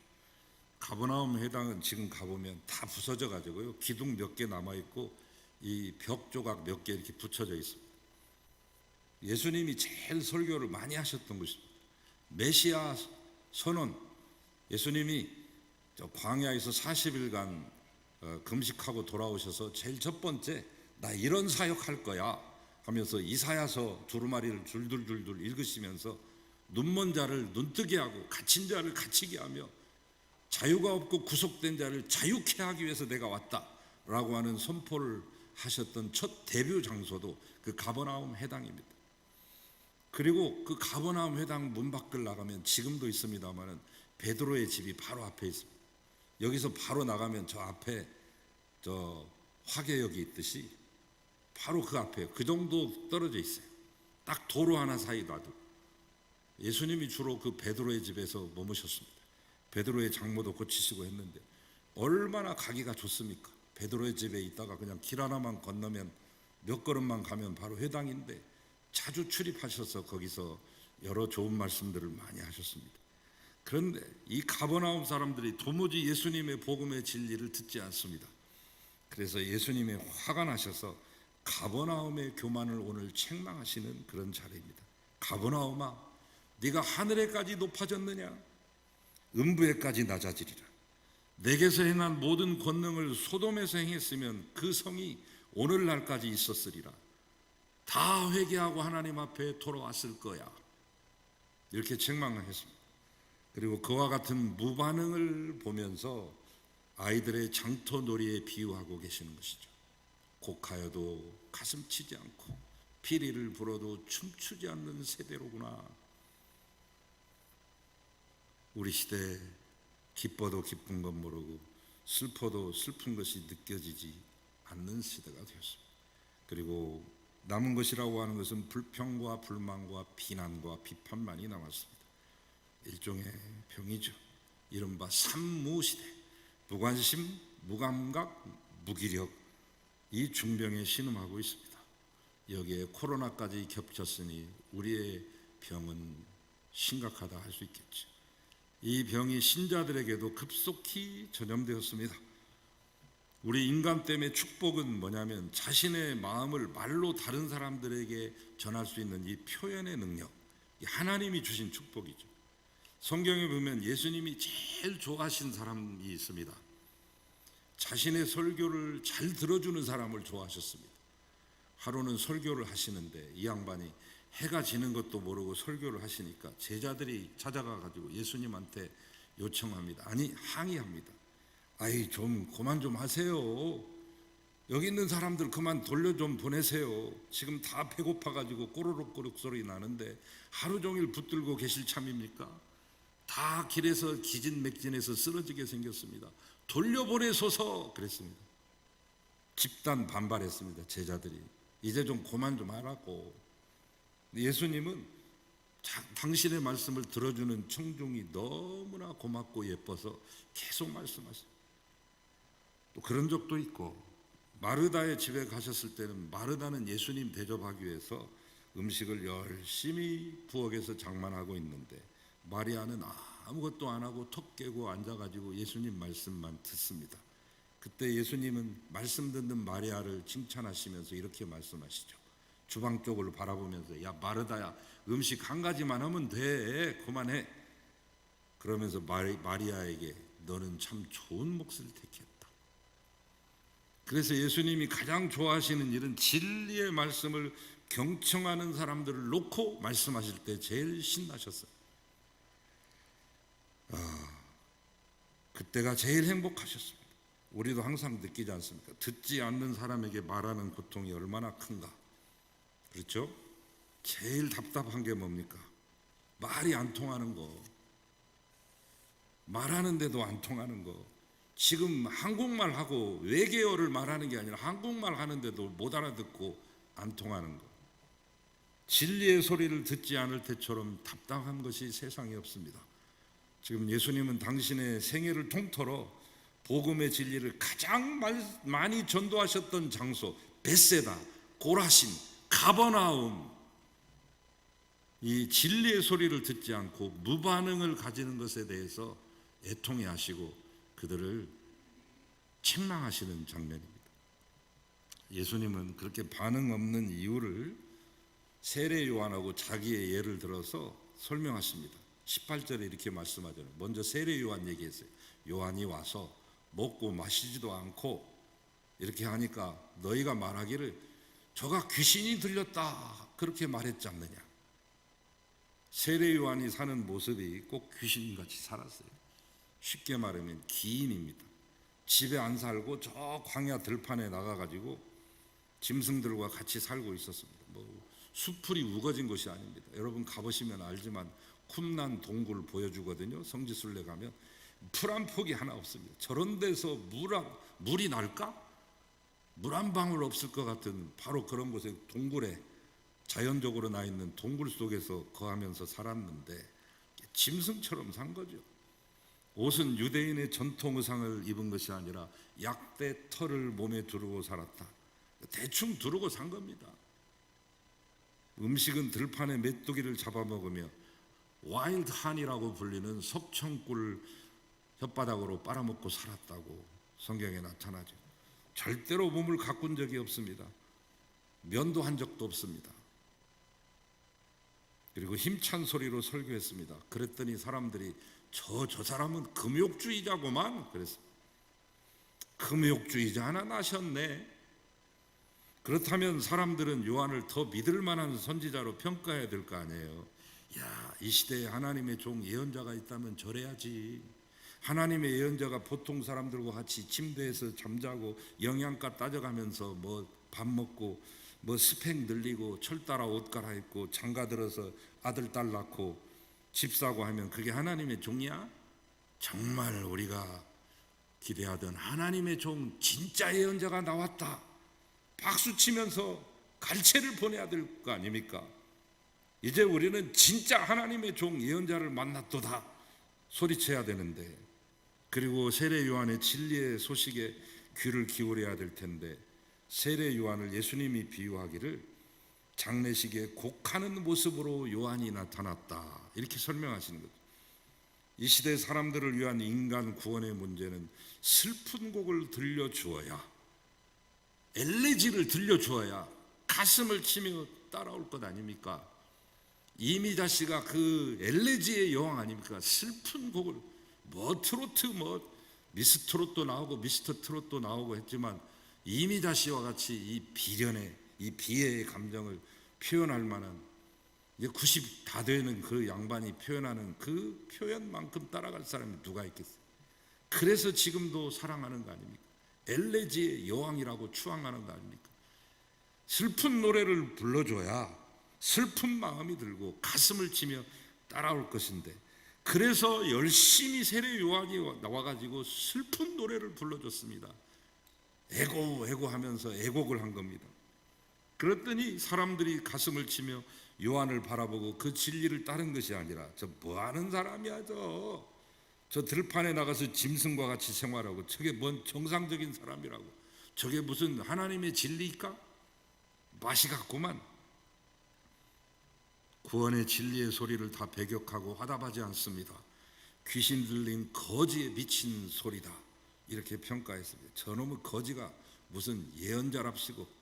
가버나움 회당은 지금 가보면 다 부서져 가지고요. 기둥 몇 개 남아있고 이 벽 조각 몇 개 이렇게 붙여져 있습니다. 예수님이 제일 설교를 많이 하셨던 곳입니다. 메시아 선언, 예수님이 저 광야에서 40일간 금식하고 돌아오셔서 제일 첫 번째 나 이런 사역할 거야 하면서 이사야서 두루마리를 줄줄줄줄 읽으시면서 눈먼 자를 눈뜨게 하고 갇힌 자를 갇히게 하며 자유가 없고 구속된 자를 자유케 하기 위해서 내가 왔다라고 하는 선포를 하셨던 첫 데뷔 장소도 그 가버나움 회당입니다. 그리고 그 가버나움 회당 문 밖을 나가면 지금도 있습니다만은 베드로의 집이 바로 앞에 있습니다. 여기서 바로 나가면 저 앞에 저 화개역이 있듯이 바로 그 앞에 그 정도 떨어져 있어요. 딱 도로 하나 사이 놔도. 예수님이 주로 그 베드로의 집에서 머무셨습니다. 베드로의 장모도 고치시고 했는데 얼마나 가기가 좋습니까? 베드로의 집에 있다가 그냥 길 하나만 건너면 몇 걸음만 가면 바로 회당인데 자주 출입하셔서 거기서 여러 좋은 말씀들을 많이 하셨습니다. 그런데 이 가버나움 사람들이 도무지 예수님의 복음의 진리를 듣지 않습니다. 그래서 예수님의 화가 나셔서 가버나움의 교만을 오늘 책망하시는 그런 자리입니다. 가버나움아, 네가 하늘에까지 높아졌느냐? 음부에까지 낮아지리라. 내게서 행한 모든 권능을 소돔에서 행했으면 그 성이 오늘날까지 있었으리라. 다 회개하고 하나님 앞에 돌아왔을 거야. 이렇게 책망하셨습니다. 그리고 그와 같은 무반응을 보면서 아이들의 장터놀이에 비유하고 계시는 것이죠. 곡하여도 가슴 치지 않고 피리를 불어도 춤추지 않는 세대로구나. 우리 시대에 기뻐도 기쁜 것 모르고 슬퍼도 슬픈 것이 느껴지지 않는 시대가 되었습니다. 그리고 남은 것이라고 하는 것은 불평과 불만과 비난과 비판만이 남았습니다. 일종의 병이죠. 이른바 산무시대, 무관심, 무감각, 무기력, 이 중병에 신음하고 있습니다. 여기에 코로나까지 겹쳤으니 우리의 병은 심각하다 할 수 있겠죠. 이 병이 신자들에게도 급속히 전염되었습니다. 우리 인간 때문에 축복은 뭐냐면 자신의 마음을 말로 다른 사람들에게 전할 수 있는 이 표현의 능력, 하나님이 주신 축복이죠. 성경에 보면 예수님이 제일 좋아하신 사람이 있습니다. 자신의 설교를 잘 들어주는 사람을 좋아하셨습니다. 하루는 설교를 하시는데 이 양반이 해가 지는 것도 모르고 설교를 하시니까 제자들이 찾아가 가지고 예수님한테 요청합니다. 아니, 항의합니다. 아이, 좀 그만 좀 하세요. 여기 있는 사람들 그만 돌려 좀 보내세요. 지금 다 배고파 가지고 꼬르륵꼬르륵 소리 나는데 하루 종일 붙들고 계실 참입니까? 다 길에서 기진맥진해서 쓰러지게 생겼습니다. 돌려보내소서 그랬습니다. 집단 반발했습니다. 제자들이. 이제 좀 그만 좀 하라고. 예수님은 당신의 말씀을 들어주는 청중이 너무나 고맙고 예뻐서 계속 말씀하시죠. 또 그런 적도 있고, 마르다의 집에 가셨을 때는 마르다는 예수님 대접하기 위해서 음식을 열심히 부엌에서 장만하고 있는데 마리아는 아무것도 안 하고 턱 깨고 앉아가지고 예수님 말씀만 듣습니다. 그때 예수님은 말씀 듣는 마리아를 칭찬하시면서 이렇게 말씀하시죠. 주방 쪽을 바라보면서, 야 마르다야, 음식 한 가지만 하면 돼, 그만해. 그러면서 마리아에게 너는 참 좋은 몫을 택했다. 그래서 예수님이 가장 좋아하시는 일은 진리의 말씀을 경청하는 사람들을 놓고 말씀하실 때 제일 신나셨어요. 그때가 제일 행복하셨습니다. 우리도 항상 느끼지 않습니까? 듣지 않는 사람에게 말하는 고통이 얼마나 큰가. 그렇죠? 제일 답답한 게 뭡니까? 말이 안 통하는 거. 말하는데도 안 통하는 거. 지금 한국말하고 외계어를 말하는 게 아니라 한국말 하는데도 못 알아듣고 안 통하는 거. 진리의 소리를 듣지 않을 때처럼 답답한 것이 세상에 없습니다. 지금 예수님은 당신의 생애를 통틀어 복음의 진리를 가장 많이 전도하셨던 장소, 벳세다, 고라신, 가버나움, 이 진리의 소리를 듣지 않고 무반응을 가지는 것에 대해서 애통해 하시고 그들을 책망하시는 장면입니다. 예수님은 그렇게 반응 없는 이유를 세례 요한하고 자기의 예를 들어서 설명하십니다. 18절에 이렇게 말씀하잖아요. 먼저 세례 요한 얘기했어요. 요한이 와서 먹고 마시지도 않고 이렇게 하니까 너희가 말하기를 저가 귀신이 들렸다 그렇게 말했지 않느냐. 세례 요한이 사는 모습이 꼭 귀신같이 살았어요. 쉽게 말하면 기인입니다. 집에 안 살고 저 광야 들판에 나가가지고 짐승들과 같이 살고 있었습니다. 수풀이 우거진 것이 아닙니다. 여러분 가보시면 알지만 쿰난 동굴 보여주거든요. 성지순례 가면 풀 한 폭이 하나 없습니다. 저런 데서 물이 날까? 물 한 방울 없을 것 같은 바로 그런 곳에 동굴에 자연적으로 나 있는 동굴 속에서 거하면서 살았는데 짐승처럼 산 거죠. 옷은 유대인의 전통 의상을 입은 것이 아니라 약대 털을 몸에 두르고 살았다. 대충 두르고 산 겁니다. 음식은 들판에 메뚜기를 잡아먹으며 와일드 한이라고 불리는 석청꿀을 혓바닥으로 빨아먹고 살았다고 성경에 나타나죠. 절대로 몸을 가꾼 적이 없습니다. 면도 한 적도 없습니다. 그리고 힘찬 소리로 설교했습니다. 그랬더니 사람들이 저 사람은 금욕주의자구만 그랬습니다. 금욕주의자 하나 나셨네. 그렇다면 사람들은 요한을 더 믿을 만한 선지자로 평가해야 될 거 아니에요. 야, 이 시대에 하나님의 종 예언자가 있다면 저래야지. 하나님의 예언자가 보통 사람들과 같이 침대에서 잠자고 영양가 따져가면서 밥 먹고 스펙 늘리고 철 따라 옷 갈아입고 장가 들어서 아들 딸 낳고 집 사고 하면 그게 하나님의 종이야? 정말 우리가 기대하던 하나님의 종 진짜 예언자가 나왔다. 박수 치면서 갈채를 보내야 될 거 아닙니까? 이제 우리는 진짜 하나님의 종 예언자를 만났도다 소리쳐야 되는데, 그리고 세례 요한의 진리의 소식에 귀를 기울여야 될 텐데 세례 요한을 예수님이 비유하기를 장례식에 곡하는 모습으로 요한이 나타났다 이렇게 설명하시는 거죠. 이 시대 사람들을 위한 인간 구원의 문제는 슬픈 곡을 들려주어야, 엘레지를 들려주어야 가슴을 치며 따라올 것 아닙니까? 이미자 씨가 그 엘레지의 여왕 아닙니까? 슬픈 곡을 트로트 미스 트롯도 나오고 미스터 트롯도 나오고 했지만 이미자 씨와 같이 이 비련의 이 비애의 감정을 표현할 만한, 이제 90 다 되는 그 양반이 표현하는 그 표현만큼 따라갈 사람이 누가 있겠어요? 그래서 지금도 사랑하는 거 아닙니까? 엘레지의 여왕이라고 추앙하는 거 아닙니까? 슬픈 노래를 불러줘야 슬픈 마음이 들고 가슴을 치며 따라올 것인데, 그래서 열심히 세례 요한이 나와가지고 슬픈 노래를 불러줬습니다. 애고 하면서 애곡을 한 겁니다. 그랬더니 사람들이 가슴을 치며 요한을 바라보고 그 진리를 따른 것이 아니라, 저 뭐하는 사람이야, 저 들판에 나가서 짐승과 같이 생활하고, 저게 뭔 정상적인 사람이라고, 저게 무슨 하나님의 진리일까? 맛이 같구만. 구원의 진리의 소리를 다 배격하고 화답하지 않습니다. 귀신 들린 거지에 미친 소리다, 이렇게 평가했습니다. 저놈의 거지가 무슨 예언자랍시고.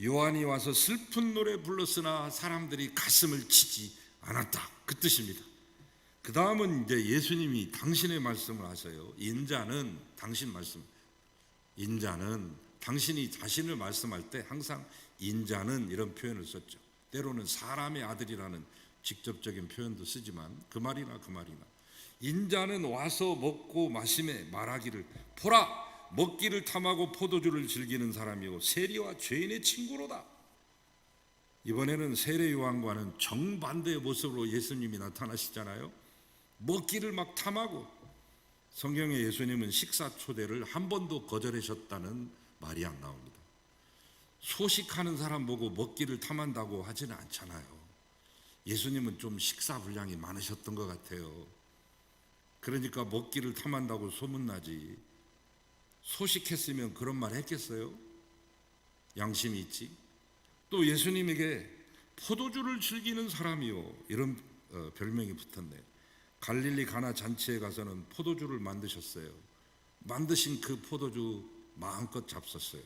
요한이 와서 슬픈 노래 불렀으나 사람들이 가슴을 치지 않았다, 그 뜻입니다. 그 다음은 이제 예수님이 당신의 말씀을 하셔요. 인자는, 당신 말씀, 인자는, 당신이 자신을 말씀할 때 항상 인자는 이런 표현을 썼죠. 때로는 사람의 아들이라는 직접적인 표현도 쓰지만 그 말이나 인자는 와서 먹고 마시매 말하기를, 보라, 먹기를 탐하고 포도주를 즐기는 사람이고 세리와 죄인의 친구로다. 이번에는 세례 요한과는 정반대의 모습으로 예수님이 나타나시잖아요. 먹기를 막 탐하고, 성경에 예수님은 식사 초대를 한 번도 거절하셨다는 말이 안 나옵니다. 소식하는 사람 보고 먹기를 탐한다고 하지는 않잖아요. 예수님은 좀 식사 분량이 많으셨던 것 같아요. 그러니까 먹기를 탐한다고 소문나지, 소식했으면 그런 말 했겠어요? 양심이 있지. 또 예수님에게 포도주를 즐기는 사람이요, 이런 별명이 붙었네요. 갈릴리 가나 잔치에 가서는 포도주를 만드셨어요. 만드신 그 포도주 마음껏 잡섰어요.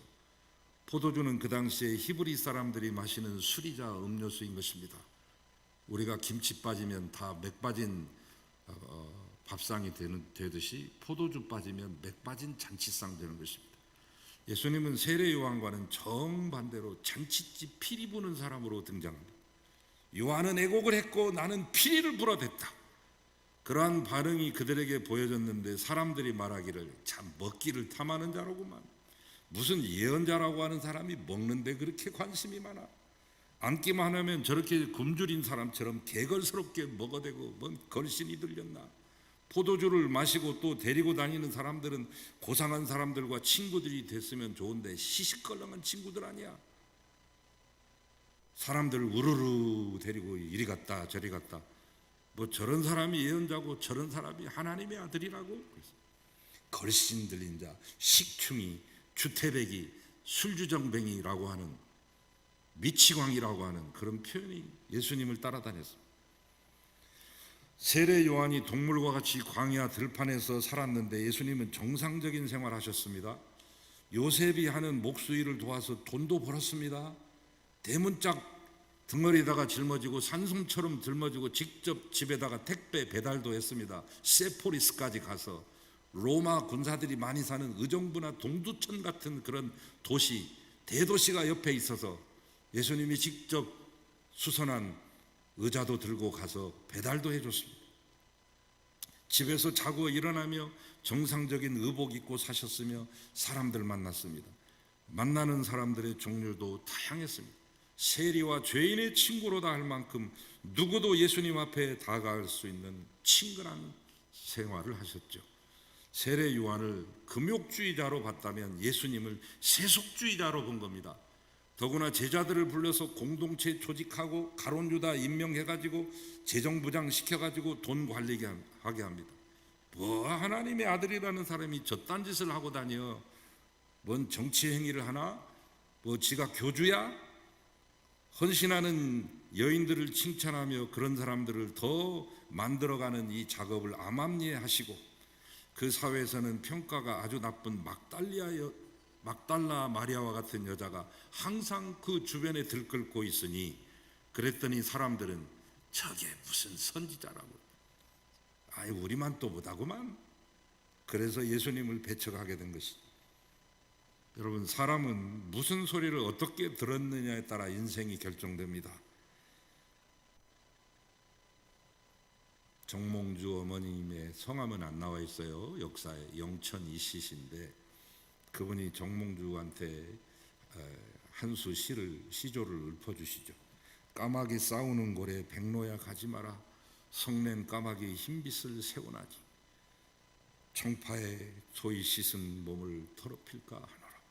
포도주는 그 당시에 히브리 사람들이 마시는 술이자 음료수인 것입니다. 우리가 김치 빠지면 다 맥 빠진 밥상이 되듯이 포도주 빠지면 맥 빠진 잔치상 되는 것입니다. 예수님은 세례 요한과는 정반대로 잔치집 피리 부는 사람으로 등장합니다. 요한은 애곡을 했고 나는 피리를 불어댔다. 그러한 반응이 그들에게 보여졌는데 사람들이 말하기를, 참 먹기를 탐하는 자로구만. 무슨 예언자라고 하는 사람이 먹는데 그렇게 관심이 많아. 앉기만 하면 저렇게 굶주린 사람처럼 개걸스럽게 먹어대고 뭔 걸신이 들렸나. 포도주를 마시고 또 데리고 다니는 사람들은 고상한 사람들과 친구들이 됐으면 좋은데 시시껄렁한 친구들 아니야. 사람들을 우르르 데리고 이리 갔다 저리 갔다. 뭐 저런 사람이 예언자고 저런 사람이 하나님의 아들이라고. 걸신 들린 자, 식충이, 주태백이, 술주정뱅이라고 하는, 미치광이라고 하는 그런 표현이 예수님을 따라다녔습니다. 세례 요한이 동물과 같이 광야 들판에서 살았는데 예수님은 정상적인 생활을 하셨습니다. 요셉이 하는 목수일을 도와서 돈도 벌었습니다. 대문짝 등어리에다가 짊어지고 산송처럼 짊어지고 직접 집에다가 택배 배달도 했습니다. 세포리스까지 가서 로마 군사들이 많이 사는 의정부나 동두천 같은 그런 도시, 대도시가 옆에 있어서 예수님이 직접 수선한 의자도 들고 가서 배달도 해줬습니다. 집에서 자고 일어나며 정상적인 의복 입고 사셨으며 사람들 만났습니다. 만나는 사람들의 종류도 다양했습니다. 세리와 죄인의 친구로다 할 만큼 누구도 예수님 앞에 다가갈 수 있는 친근한 생활을 하셨죠. 세례 요한을 금욕주의자로 봤다면 예수님을 세속주의자로 본 겁니다. 더구나 제자들을 불러서 공동체 조직하고 가론유다 임명해가지고 재정부장 시켜가지고 돈 관리하게 합니다. 뭐 하나님의 아들이라는 사람이 저딴 짓을 하고 다녀. 뭔 정치 행위를 하나? 뭐 지가 교주야? 헌신하는 여인들을 칭찬하며 그런 사람들을 더 만들어가는 이 작업을 암암리하시고, 그 사회에서는 평가가 아주 나쁜 막달라 마리아와 같은 여자가 항상 그 주변에 들끓고 있으니, 그랬더니 사람들은 저게 무슨 선지자라고, 아니 우리만 또 못하구만. 그래서 예수님을 배척하게 된 것이죠. 여러분, 사람은 무슨 소리를 어떻게 들었느냐에 따라 인생이 결정됩니다. 정몽주 어머님의 성함은 안 나와 있어요. 역사에 영천 이씨신데, 그분이 정몽주한테 한 수 시조를 읊어주시죠. 까마귀 싸우는 고래 백로야 가지 마라. 성낸 까마귀 흰빛을 세워나지. 청파에 소위 씻은 몸을 더럽힐까 하노라.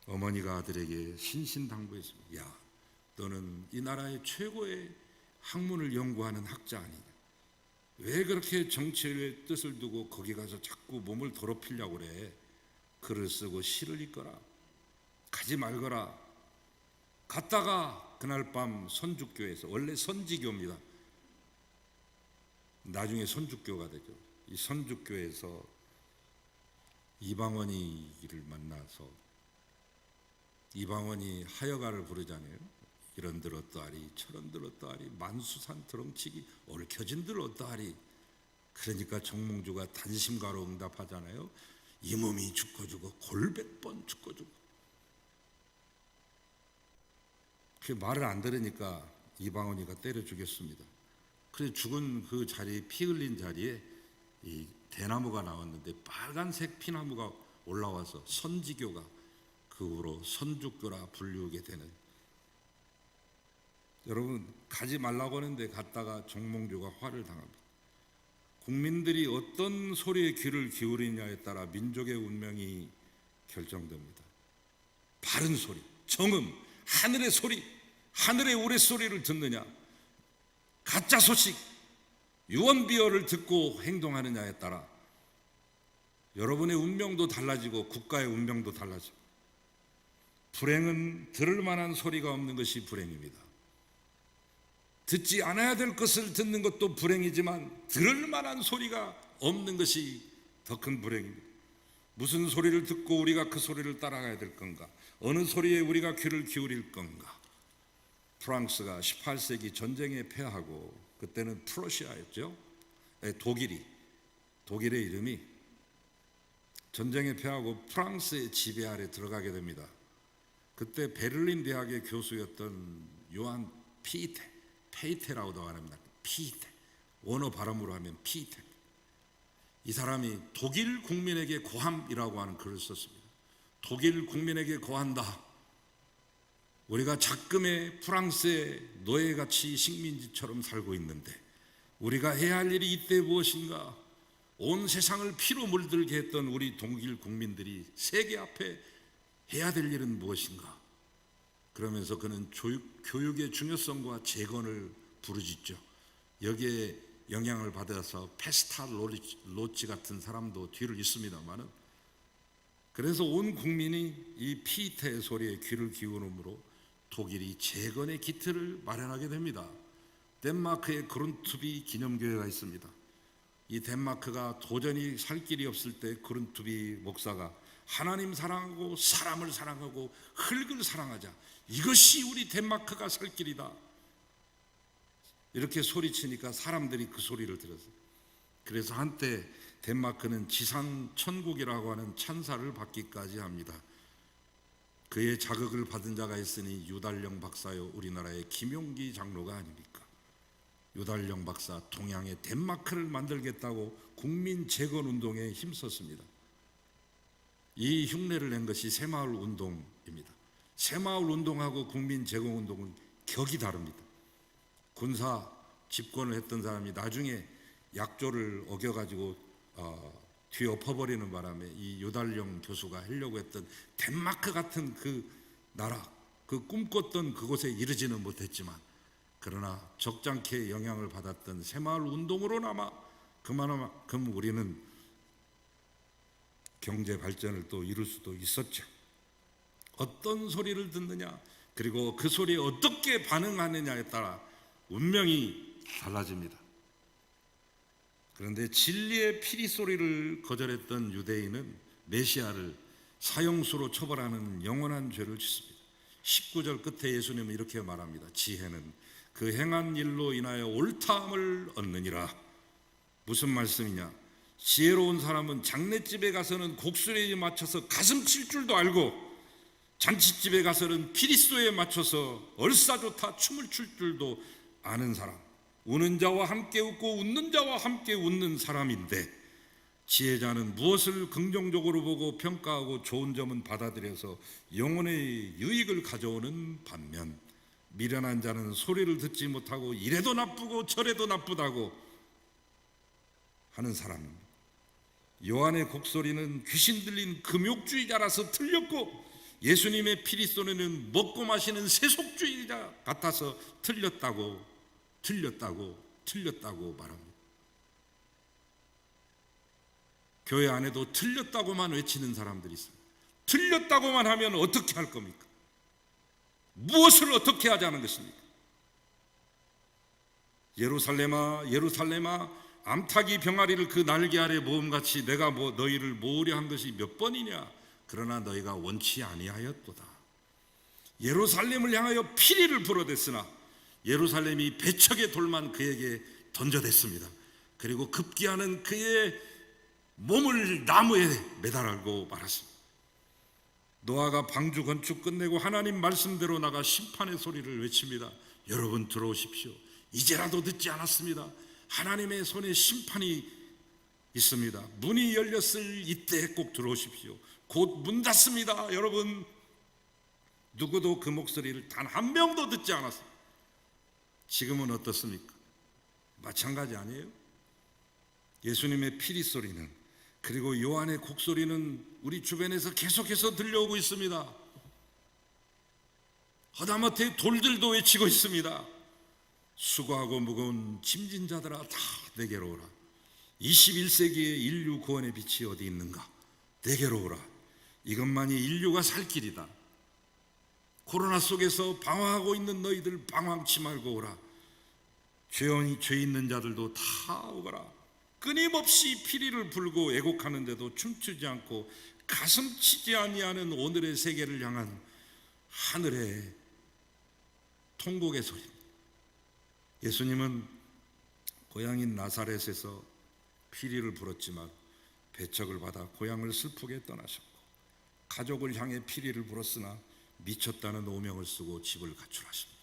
어머니가 아들에게 신신당부했습니다. 야, 너는 이 나라의 최고의 학문을 연구하는 학자 아니냐. 왜 그렇게 정치의 뜻을 두고 거기 가서 자꾸 몸을 더럽히려고 그래. 글을 쓰고 시를 읽거라. 가지 말거라. 갔다가 그날 밤 선주교에서, 원래 선지교입니다. 나중에 선주교가 되죠. 이 선주교에서 이방원이를 만나서 이방원이 하여가를 부르잖아요. 이런들 어떠하리 저런들 어떠하리 만수산 드렁치기 얽혀진들 어떠하리. 그러니까 정몽주가 단심가로 응답하잖아요. 이 몸이 죽고 골백번 죽고. 그 말을 안 들으니까 이방원이가 때려 죽였습니다. 그래서 죽은 그 자리에, 피 흘린 자리에 이 대나무가 나왔는데 빨간색 피나무가 올라와서 선지교가 그 후로 선주교라 불리우게 되는. 여러분, 가지 말라고 하는데 갔다가 정몽주가 화를 당합니다. 국민들이 어떤 소리에 귀를 기울이냐에 따라 민족의 운명이 결정됩니다. 바른 소리, 정음, 하늘의 소리, 하늘의 우레소리를 듣느냐, 가짜 소식, 유언비어를 듣고 행동하느냐에 따라 여러분의 운명도 달라지고 국가의 운명도 달라지고. 불행은 들을 만한 소리가 없는 것이 불행입니다. 듣지 않아야 될 것을 듣는 것도 불행이지만 들을 만한 소리가 없는 것이 더 큰 불행입니다. 무슨 소리를 듣고 우리가 그 소리를 따라가야 될 건가? 어느 소리에 우리가 귀를 기울일 건가? 프랑스가 18세기 전쟁에 패하고, 그때는 프러시아였죠. 독일의 이름이 전쟁에 패하고 프랑스의 지배 아래 들어가게 됩니다. 그때 베를린 대학의 교수였던 요한 페이테라고도 합니다. 피테, 원어 발음으로 하면 피테. 이 사람이 독일 국민에게 고함이라고 하는 글을 썼습니다. 독일 국민에게 고한다. 우리가 작금의 프랑스의 노예같이 식민지처럼 살고 있는데 우리가 해야 할 일이 이때 무엇인가? 온 세상을 피로 물들게 했던 우리 독일 국민들이 세계 앞에 해야 될 일은 무엇인가? 그러면서 그는 교육의 중요성과 재건을 부르짖죠. 여기에 영향을 받아서 페스탈 로치 같은 사람도 뒤를 잇습니다만은, 그래서 온 국민이 이 피테의 소리에 귀를 기울음으로 독일이 재건의 기틀을 마련하게 됩니다. 덴마크에 그룬투비 기념교회가 있습니다. 이 덴마크가 도저히 살 길이 없을 때 그룬투비 목사가 하나님 사랑하고 사람을 사랑하고 흙을 사랑하자, 이것이 우리 덴마크가 살 길이다, 이렇게 소리치니까 사람들이 그 소리를 들었어요. 그래서 한때 덴마크는 지상 천국이라고 하는 찬사를 받기까지 합니다. 그의 자극을 받은 자가 있으니 유달령 박사요, 우리나라의 김용기 장로가 아닙니까? 유달령 박사 동양의 덴마크를 만들겠다고 국민 재건 운동에 힘썼습니다. 이 흉내를 낸 것이 새마을 운동입니다. 새마을 운동하고 국민 재건 운동은 격이 다릅니다. 군사 집권을 했던 사람이 나중에 약조를 어겨가지고 뒤엎어버리는 바람에 이 유달령 교수가 하려고 했던 덴마크 같은 그 나라, 그 꿈꿨던 그곳에 이르지는 못했지만, 그러나 적잖게 영향을 받았던 새마을 운동으로나마 그만큼 우리는 경제 발전을 또 이룰 수도 있었죠. 어떤 소리를 듣느냐, 그리고 그 소리에 어떻게 반응하느냐에 따라 운명이 달라집니다. 그런데 진리의 피리 소리를 거절했던 유대인은 메시아를 사형수로 처벌하는 영원한 죄를 짓습니다. 19절 끝에 예수님은 이렇게 말합니다. 지혜는 그 행한 일로 인하여 옳다함을 얻느니라. 무슨 말씀이냐? 지혜로운 사람은 장례집에 가서는 곡소리에 맞춰서 가슴 칠 줄도 알고 잔치집에 가서는 피리소에 맞춰서 얼싸좋다 춤을 출 줄도 아는 사람, 우는 자와 함께 웃고 웃는 자와 함께 웃는 사람인데, 지혜자는 무엇을 긍정적으로 보고 평가하고 좋은 점은 받아들여서 영혼의 유익을 가져오는 반면, 미련한 자는 소리를 듣지 못하고 이래도 나쁘고 저래도 나쁘다고 하는 사람입니다. 요한의 곡소리는 귀신 들린 금욕주의자라서 틀렸고, 예수님의 피리소리는 먹고 마시는 세속주의자 같아서 틀렸다고 말합니다. 교회 안에도 틀렸다고만 외치는 사람들이 있어요. 틀렸다고만 하면 어떻게 할 겁니까? 무엇을 어떻게 하자는 것입니까? 예루살렘아 예루살렘아, 암탉이 병아리를 그 날개 아래 모음같이 내가 너희를 모으려 한 것이 몇 번이냐? 그러나 너희가 원치 아니하였도다. 예루살렘을 향하여 피리를 불어댔으나 예루살렘이 배척의 돌만 그에게 던져댔습니다. 그리고 급기야는 그의 몸을 나무에 매달고 말았습니다. 노아가 방주 건축 끝내고 하나님 말씀대로 나가 심판의 소리를 외칩니다. 여러분 들어오십시오. 이제라도 늦지 않았습니다. 하나님의 손에 심판이 있습니다. 문이 열렸을 이때 꼭 들어오십시오. 곧 문 닫습니다. 여러분, 누구도 그 목소리를 단 한 명도 듣지 않았습니다. 지금은 어떻습니까? 마찬가지 아니에요? 예수님의 피리 소리는, 그리고 요한의 곡소리는 우리 주변에서 계속해서 들려오고 있습니다. 하다못해 돌들도 외치고 있습니다. 수고하고 무거운 짐진 자들아 다 내게로 오라. 21세기의 인류 구원의 빛이 어디 있는가? 내게로 오라. 이것만이 인류가 살 길이다. 코로나 속에서 방황하고 있는 너희들 방황치 말고 오라. 죄 있는 자들도 다 오거라. 끊임없이 피리를 불고 애곡하는데도 춤추지 않고 가슴 치지 아니하는 오늘의 세계를 향한 하늘의 통곡의 소리입니다. 예수님은 고향인 나사렛에서 피리를 불었지만 배척을 받아 고향을 슬프게 떠나셨고, 가족을 향해 피리를 불었으나 미쳤다는 오명을 쓰고 집을 가출하십니다.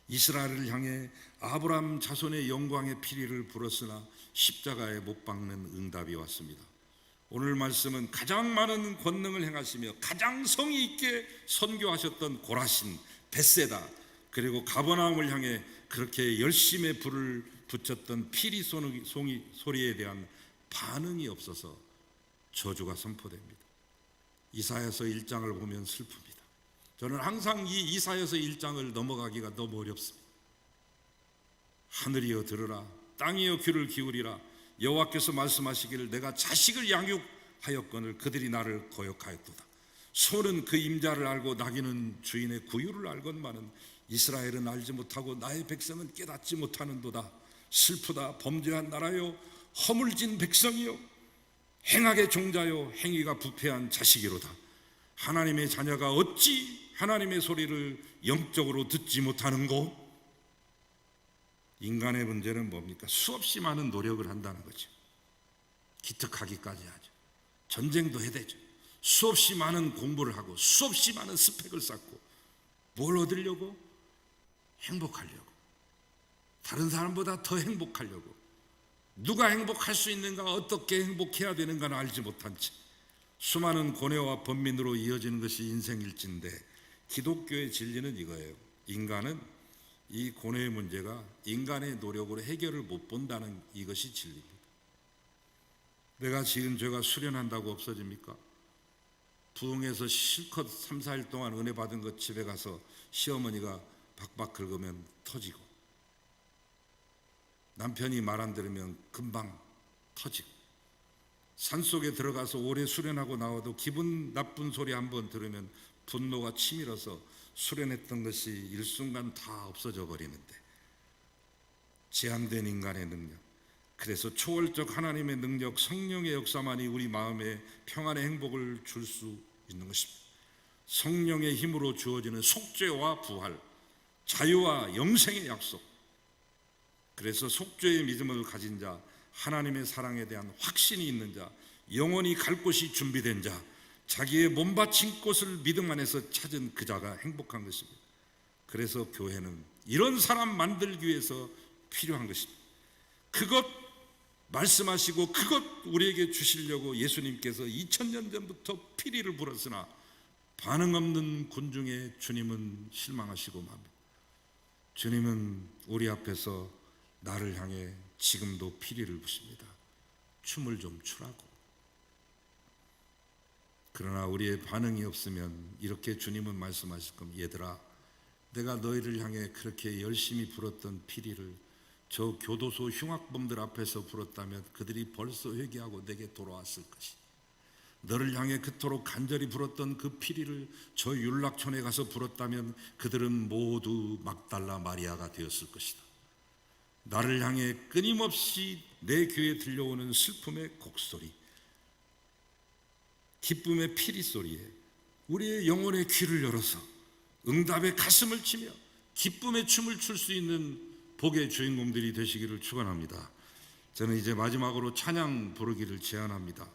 이스라엘을 향해 아브라함 자손의 영광의 피리를 불었으나 십자가에 못 박는 응답이 왔습니다. 오늘 말씀은 가장 많은 권능을 행하시며 가장 성의 있게 선교하셨던 고라신, 벳세다, 그리고 가버나움을 향해 그렇게 열심에 불을 붙였던 피리 소리에 대한 반응이 없어서 저주가 선포됩니다. 이사야서 1장을 보면 슬픕니다. 저는 항상 이 이사야서 1장을 넘어가기가 너무 어렵습니다. 하늘이여 들으라, 땅이여 귀를 기울이라. 여호와께서 말씀하시기를 내가 자식을 양육하였거늘 그들이 나를 거역하였도다. 소는 그 임자를 알고 나귀는 주인의 구유를 알건만은 이스라엘은 알지 못하고 나의 백성은 깨닫지 못하는도다. 슬프다. 범죄한 나라요, 허물진 백성이요, 행악의 종자요, 행위가 부패한 자식이로다. 하나님의 자녀가 어찌 하나님의 소리를 영적으로 듣지 못하는고? 인간의 문제는 뭡니까? 수없이 많은 노력을 한다는 거죠. 기특하기까지 하죠. 전쟁도 해대죠. 수없이 많은 공부를 하고 수없이 많은 스펙을 쌓고 뭘 얻으려고? 행복하려고. 다른 사람보다 더 행복하려고. 누가 행복할 수 있는가, 어떻게 행복해야 되는가는 알지 못한 채 수많은 고뇌와 번민으로 이어지는 것이 인생일진데, 기독교의 진리는 이거예요. 인간은 이 고뇌의 문제가 인간의 노력으로 해결을 못 본다는 이것이 진리입니다. 내가 지은 죄가 수련한다고 없어집니까? 부흥해서 실컷 3, 4일 동안 은혜 받은 것 집에 가서 시어머니가 박박 긁으면 터지고, 남편이 말 안 들으면 금방 터지고, 산속에 들어가서 오래 수련하고 나와도 기분 나쁜 소리 한번 들으면 분노가 치밀어서 수련했던 것이 일순간 다 없어져 버리는데, 제한된 인간의 능력, 그래서 초월적 하나님의 능력, 성령의 역사만이 우리 마음에 평안의 행복을 줄 수 있는 것입니다. 성령의 힘으로 주어지는 속죄와 부활, 자유와 영생의 약속. 그래서 속죄의 믿음을 가진 자, 하나님의 사랑에 대한 확신이 있는 자, 영원히 갈 곳이 준비된 자, 자기의 몸 바친 곳을 믿음 안에서 찾은 그 자가 행복한 것입니다. 그래서 교회는 이런 사람 만들기 위해서 필요한 것입니다. 그것 말씀하시고 그것 우리에게 주시려고 예수님께서 2000년 전부터 피리를 불었으나 반응 없는 군중에 주님은 실망하시고 맙니다. 주님은 우리 앞에서 나를 향해 지금도 피리를 부십니다. 춤을 좀 추라고. 그러나 우리의 반응이 없으면 이렇게 주님은 말씀하실 겁니다. 얘들아, 내가 너희를 향해 그렇게 열심히 불었던 피리를 저 교도소 흉악범들 앞에서 불었다면 그들이 벌써 회개하고 내게 돌아왔을 것이니, 너를 향해 그토록 간절히 불었던 그 피리를 저 율락촌에 가서 불었다면 그들은 모두 막달라 마리아가 되었을 것이다. 나를 향해 끊임없이 내 귀에 들려오는 슬픔의 곡소리, 기쁨의 피리 소리에 우리의 영혼의 귀를 열어서 응답의 가슴을 치며 기쁨의 춤을 출 수 있는 복의 주인공들이 되시기를 축원합니다. 저는 이제 마지막으로 찬양 부르기를 제안합니다.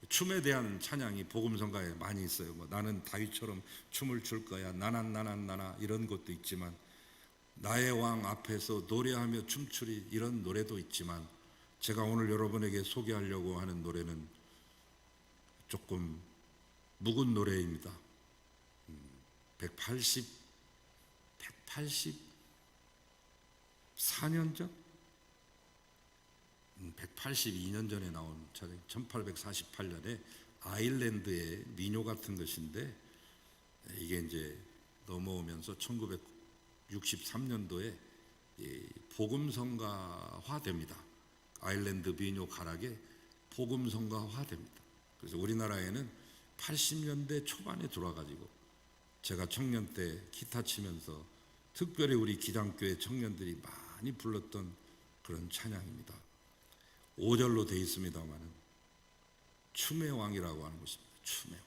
춤에 대한 찬양이 복음성가에 많이 있어요. 나는 다윗처럼 춤을 출 거야, 나나 이런 것도 있지만, 나의 왕 앞에서 노래하며 춤추리 이런 노래도 있지만, 제가 오늘 여러분에게 소개하려고 하는 노래는 조금 묵은 노래입니다. 184년 전? 182년 전에 나온 차량, 1848년에 아일랜드의 민요 같은 것인데, 이게 이제 넘어오면서 1963년도에 복음성가화 됩니다. 아일랜드 민요 가락에 복음성가화 됩니다. 그래서 우리나라에는 80년대 초반에 들어와가지고 제가 청년 때 기타 치면서 특별히 우리 기장교회 청년들이 많이 불렀던 그런 찬양입니다. 5절로 되어 있습니다만은 춤의 왕이라고 하는 것입니다. 춤의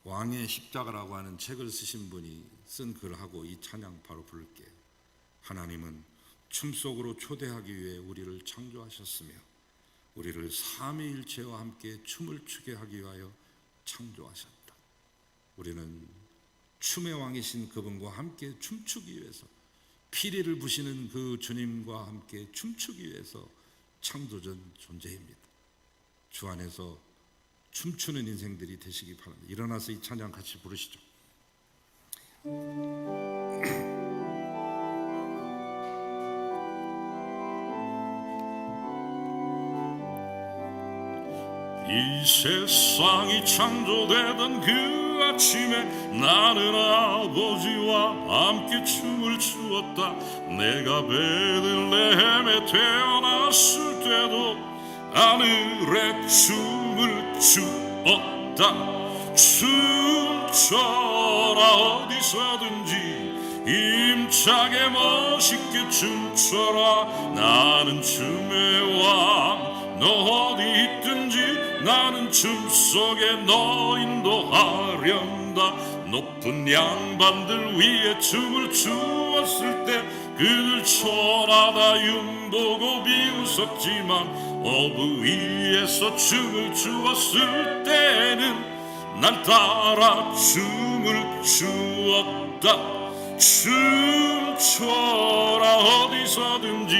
왕. 왕의 십자가라고 하는 책을 쓰신 분이 쓴 글하고 이 찬양 바로 부를게요. 하나님은 춤 속으로 초대하기 위해 우리를 창조하셨으며 우리를 삼위일체와 함께 춤을 추게 하기 위하여 창조하셨다. 우리는 춤의 왕이신 그분과 함께 춤추기 위해서, 피리를 부시는 그 주님과 함께 춤추기 위해서 창조된 존재입니다. 주 안에서 춤추는 인생들이 되시기 바랍니다. 일어나서 이 찬양 같이 부르시죠.
이 세상이 창조되던 그 아침에 나는 아버지와 함께 춤을 추었다. 내가 베들레헴에 태어났을 때도 하늘에 춤을 추었다. 춤춰라 어디서든지 힘차게 멋있게 춤춰라. 나는 춤의 왕 너 어디 있든지 나는 춤 속에 너 인도하련다. 높은 양반들 위에 춤을 추었을 때 그들 초라다 흉보고 비웃었지만 어부 위에서 춤을 추었을 때는 난 따라 춤을 추었다. 춤춰라 어디서든지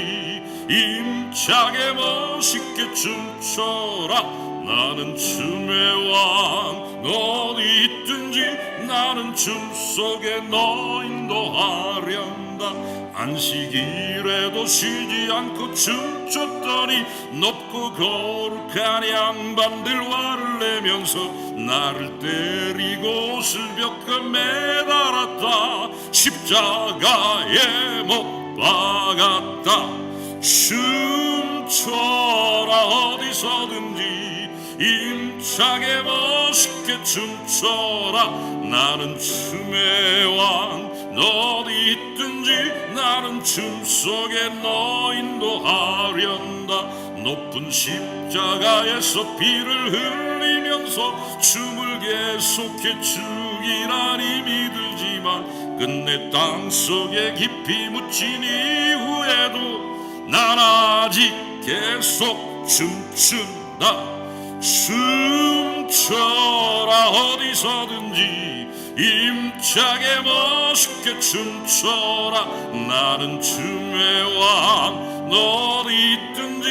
힘차게 멋있게 춤춰라. 나는 춤의 왕 너 어디 있든지 나는 춤 속에 너 인도하련다. 안식일에도 쉬지 않고 춤췄더니 높고 거룩한 양반들 화를 내면서 나를 때리고 옷을 벽에 매달았다. 십자가에 못 박았다. 춤춰라 어디서든지 힘차게 멋있게 춤춰라. 나는 춤의 왕 너 어디 있든지 나는 춤 속에 너 인도하련다. 높은 십자가에서 피를 흘리면서 춤을 계속해 추기란 힘이 들지만 끝내 땅속에 깊이 묻힌 이후에도 난 아직 계속 춤춘다. 춤춰라 어디서든지 힘차게 멋있게 춤춰라. 나는 춤의 왕 어디 있든지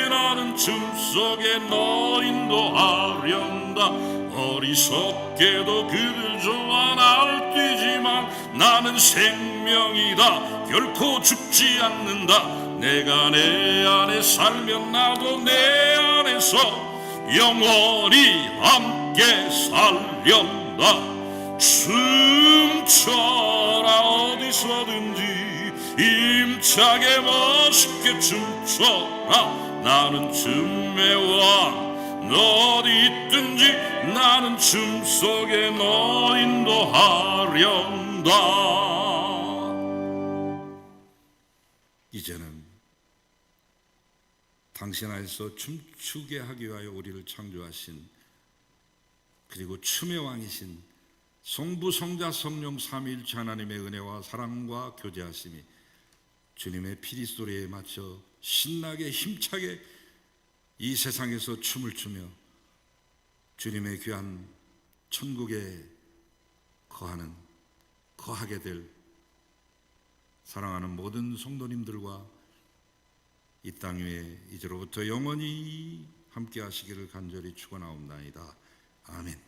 나는 춤 속에 너 인도하련다. 어리석게도 그들 좋아 날 뛰지만 나는 생명이다. 결코 죽지 않는다. 내가 내 안에 살면 나도 내 안에서 영원히 함께 살련다. 춤춰라 어디서든지 힘차게 멋있게 춤춰라. 나는 춤의 왕 어디 있든지 나는 춤 속에 너 인도하련다.
이제는 당신 안에서 춤추게 하기 위하여 우리를 창조하신, 그리고 춤의 왕이신 성부 성자 성령 삼위일체 하나님의 은혜와 사랑과 교제하심이 주님의 피리 소리에 맞춰 신나게 힘차게 이 세상에서 춤을 추며 주님의 귀한 천국에 거하게 될 사랑하는 모든 성도님들과 이 땅 위에 이제로부터 영원히 함께 하시기를 간절히 축원하옵나이다. 아멘.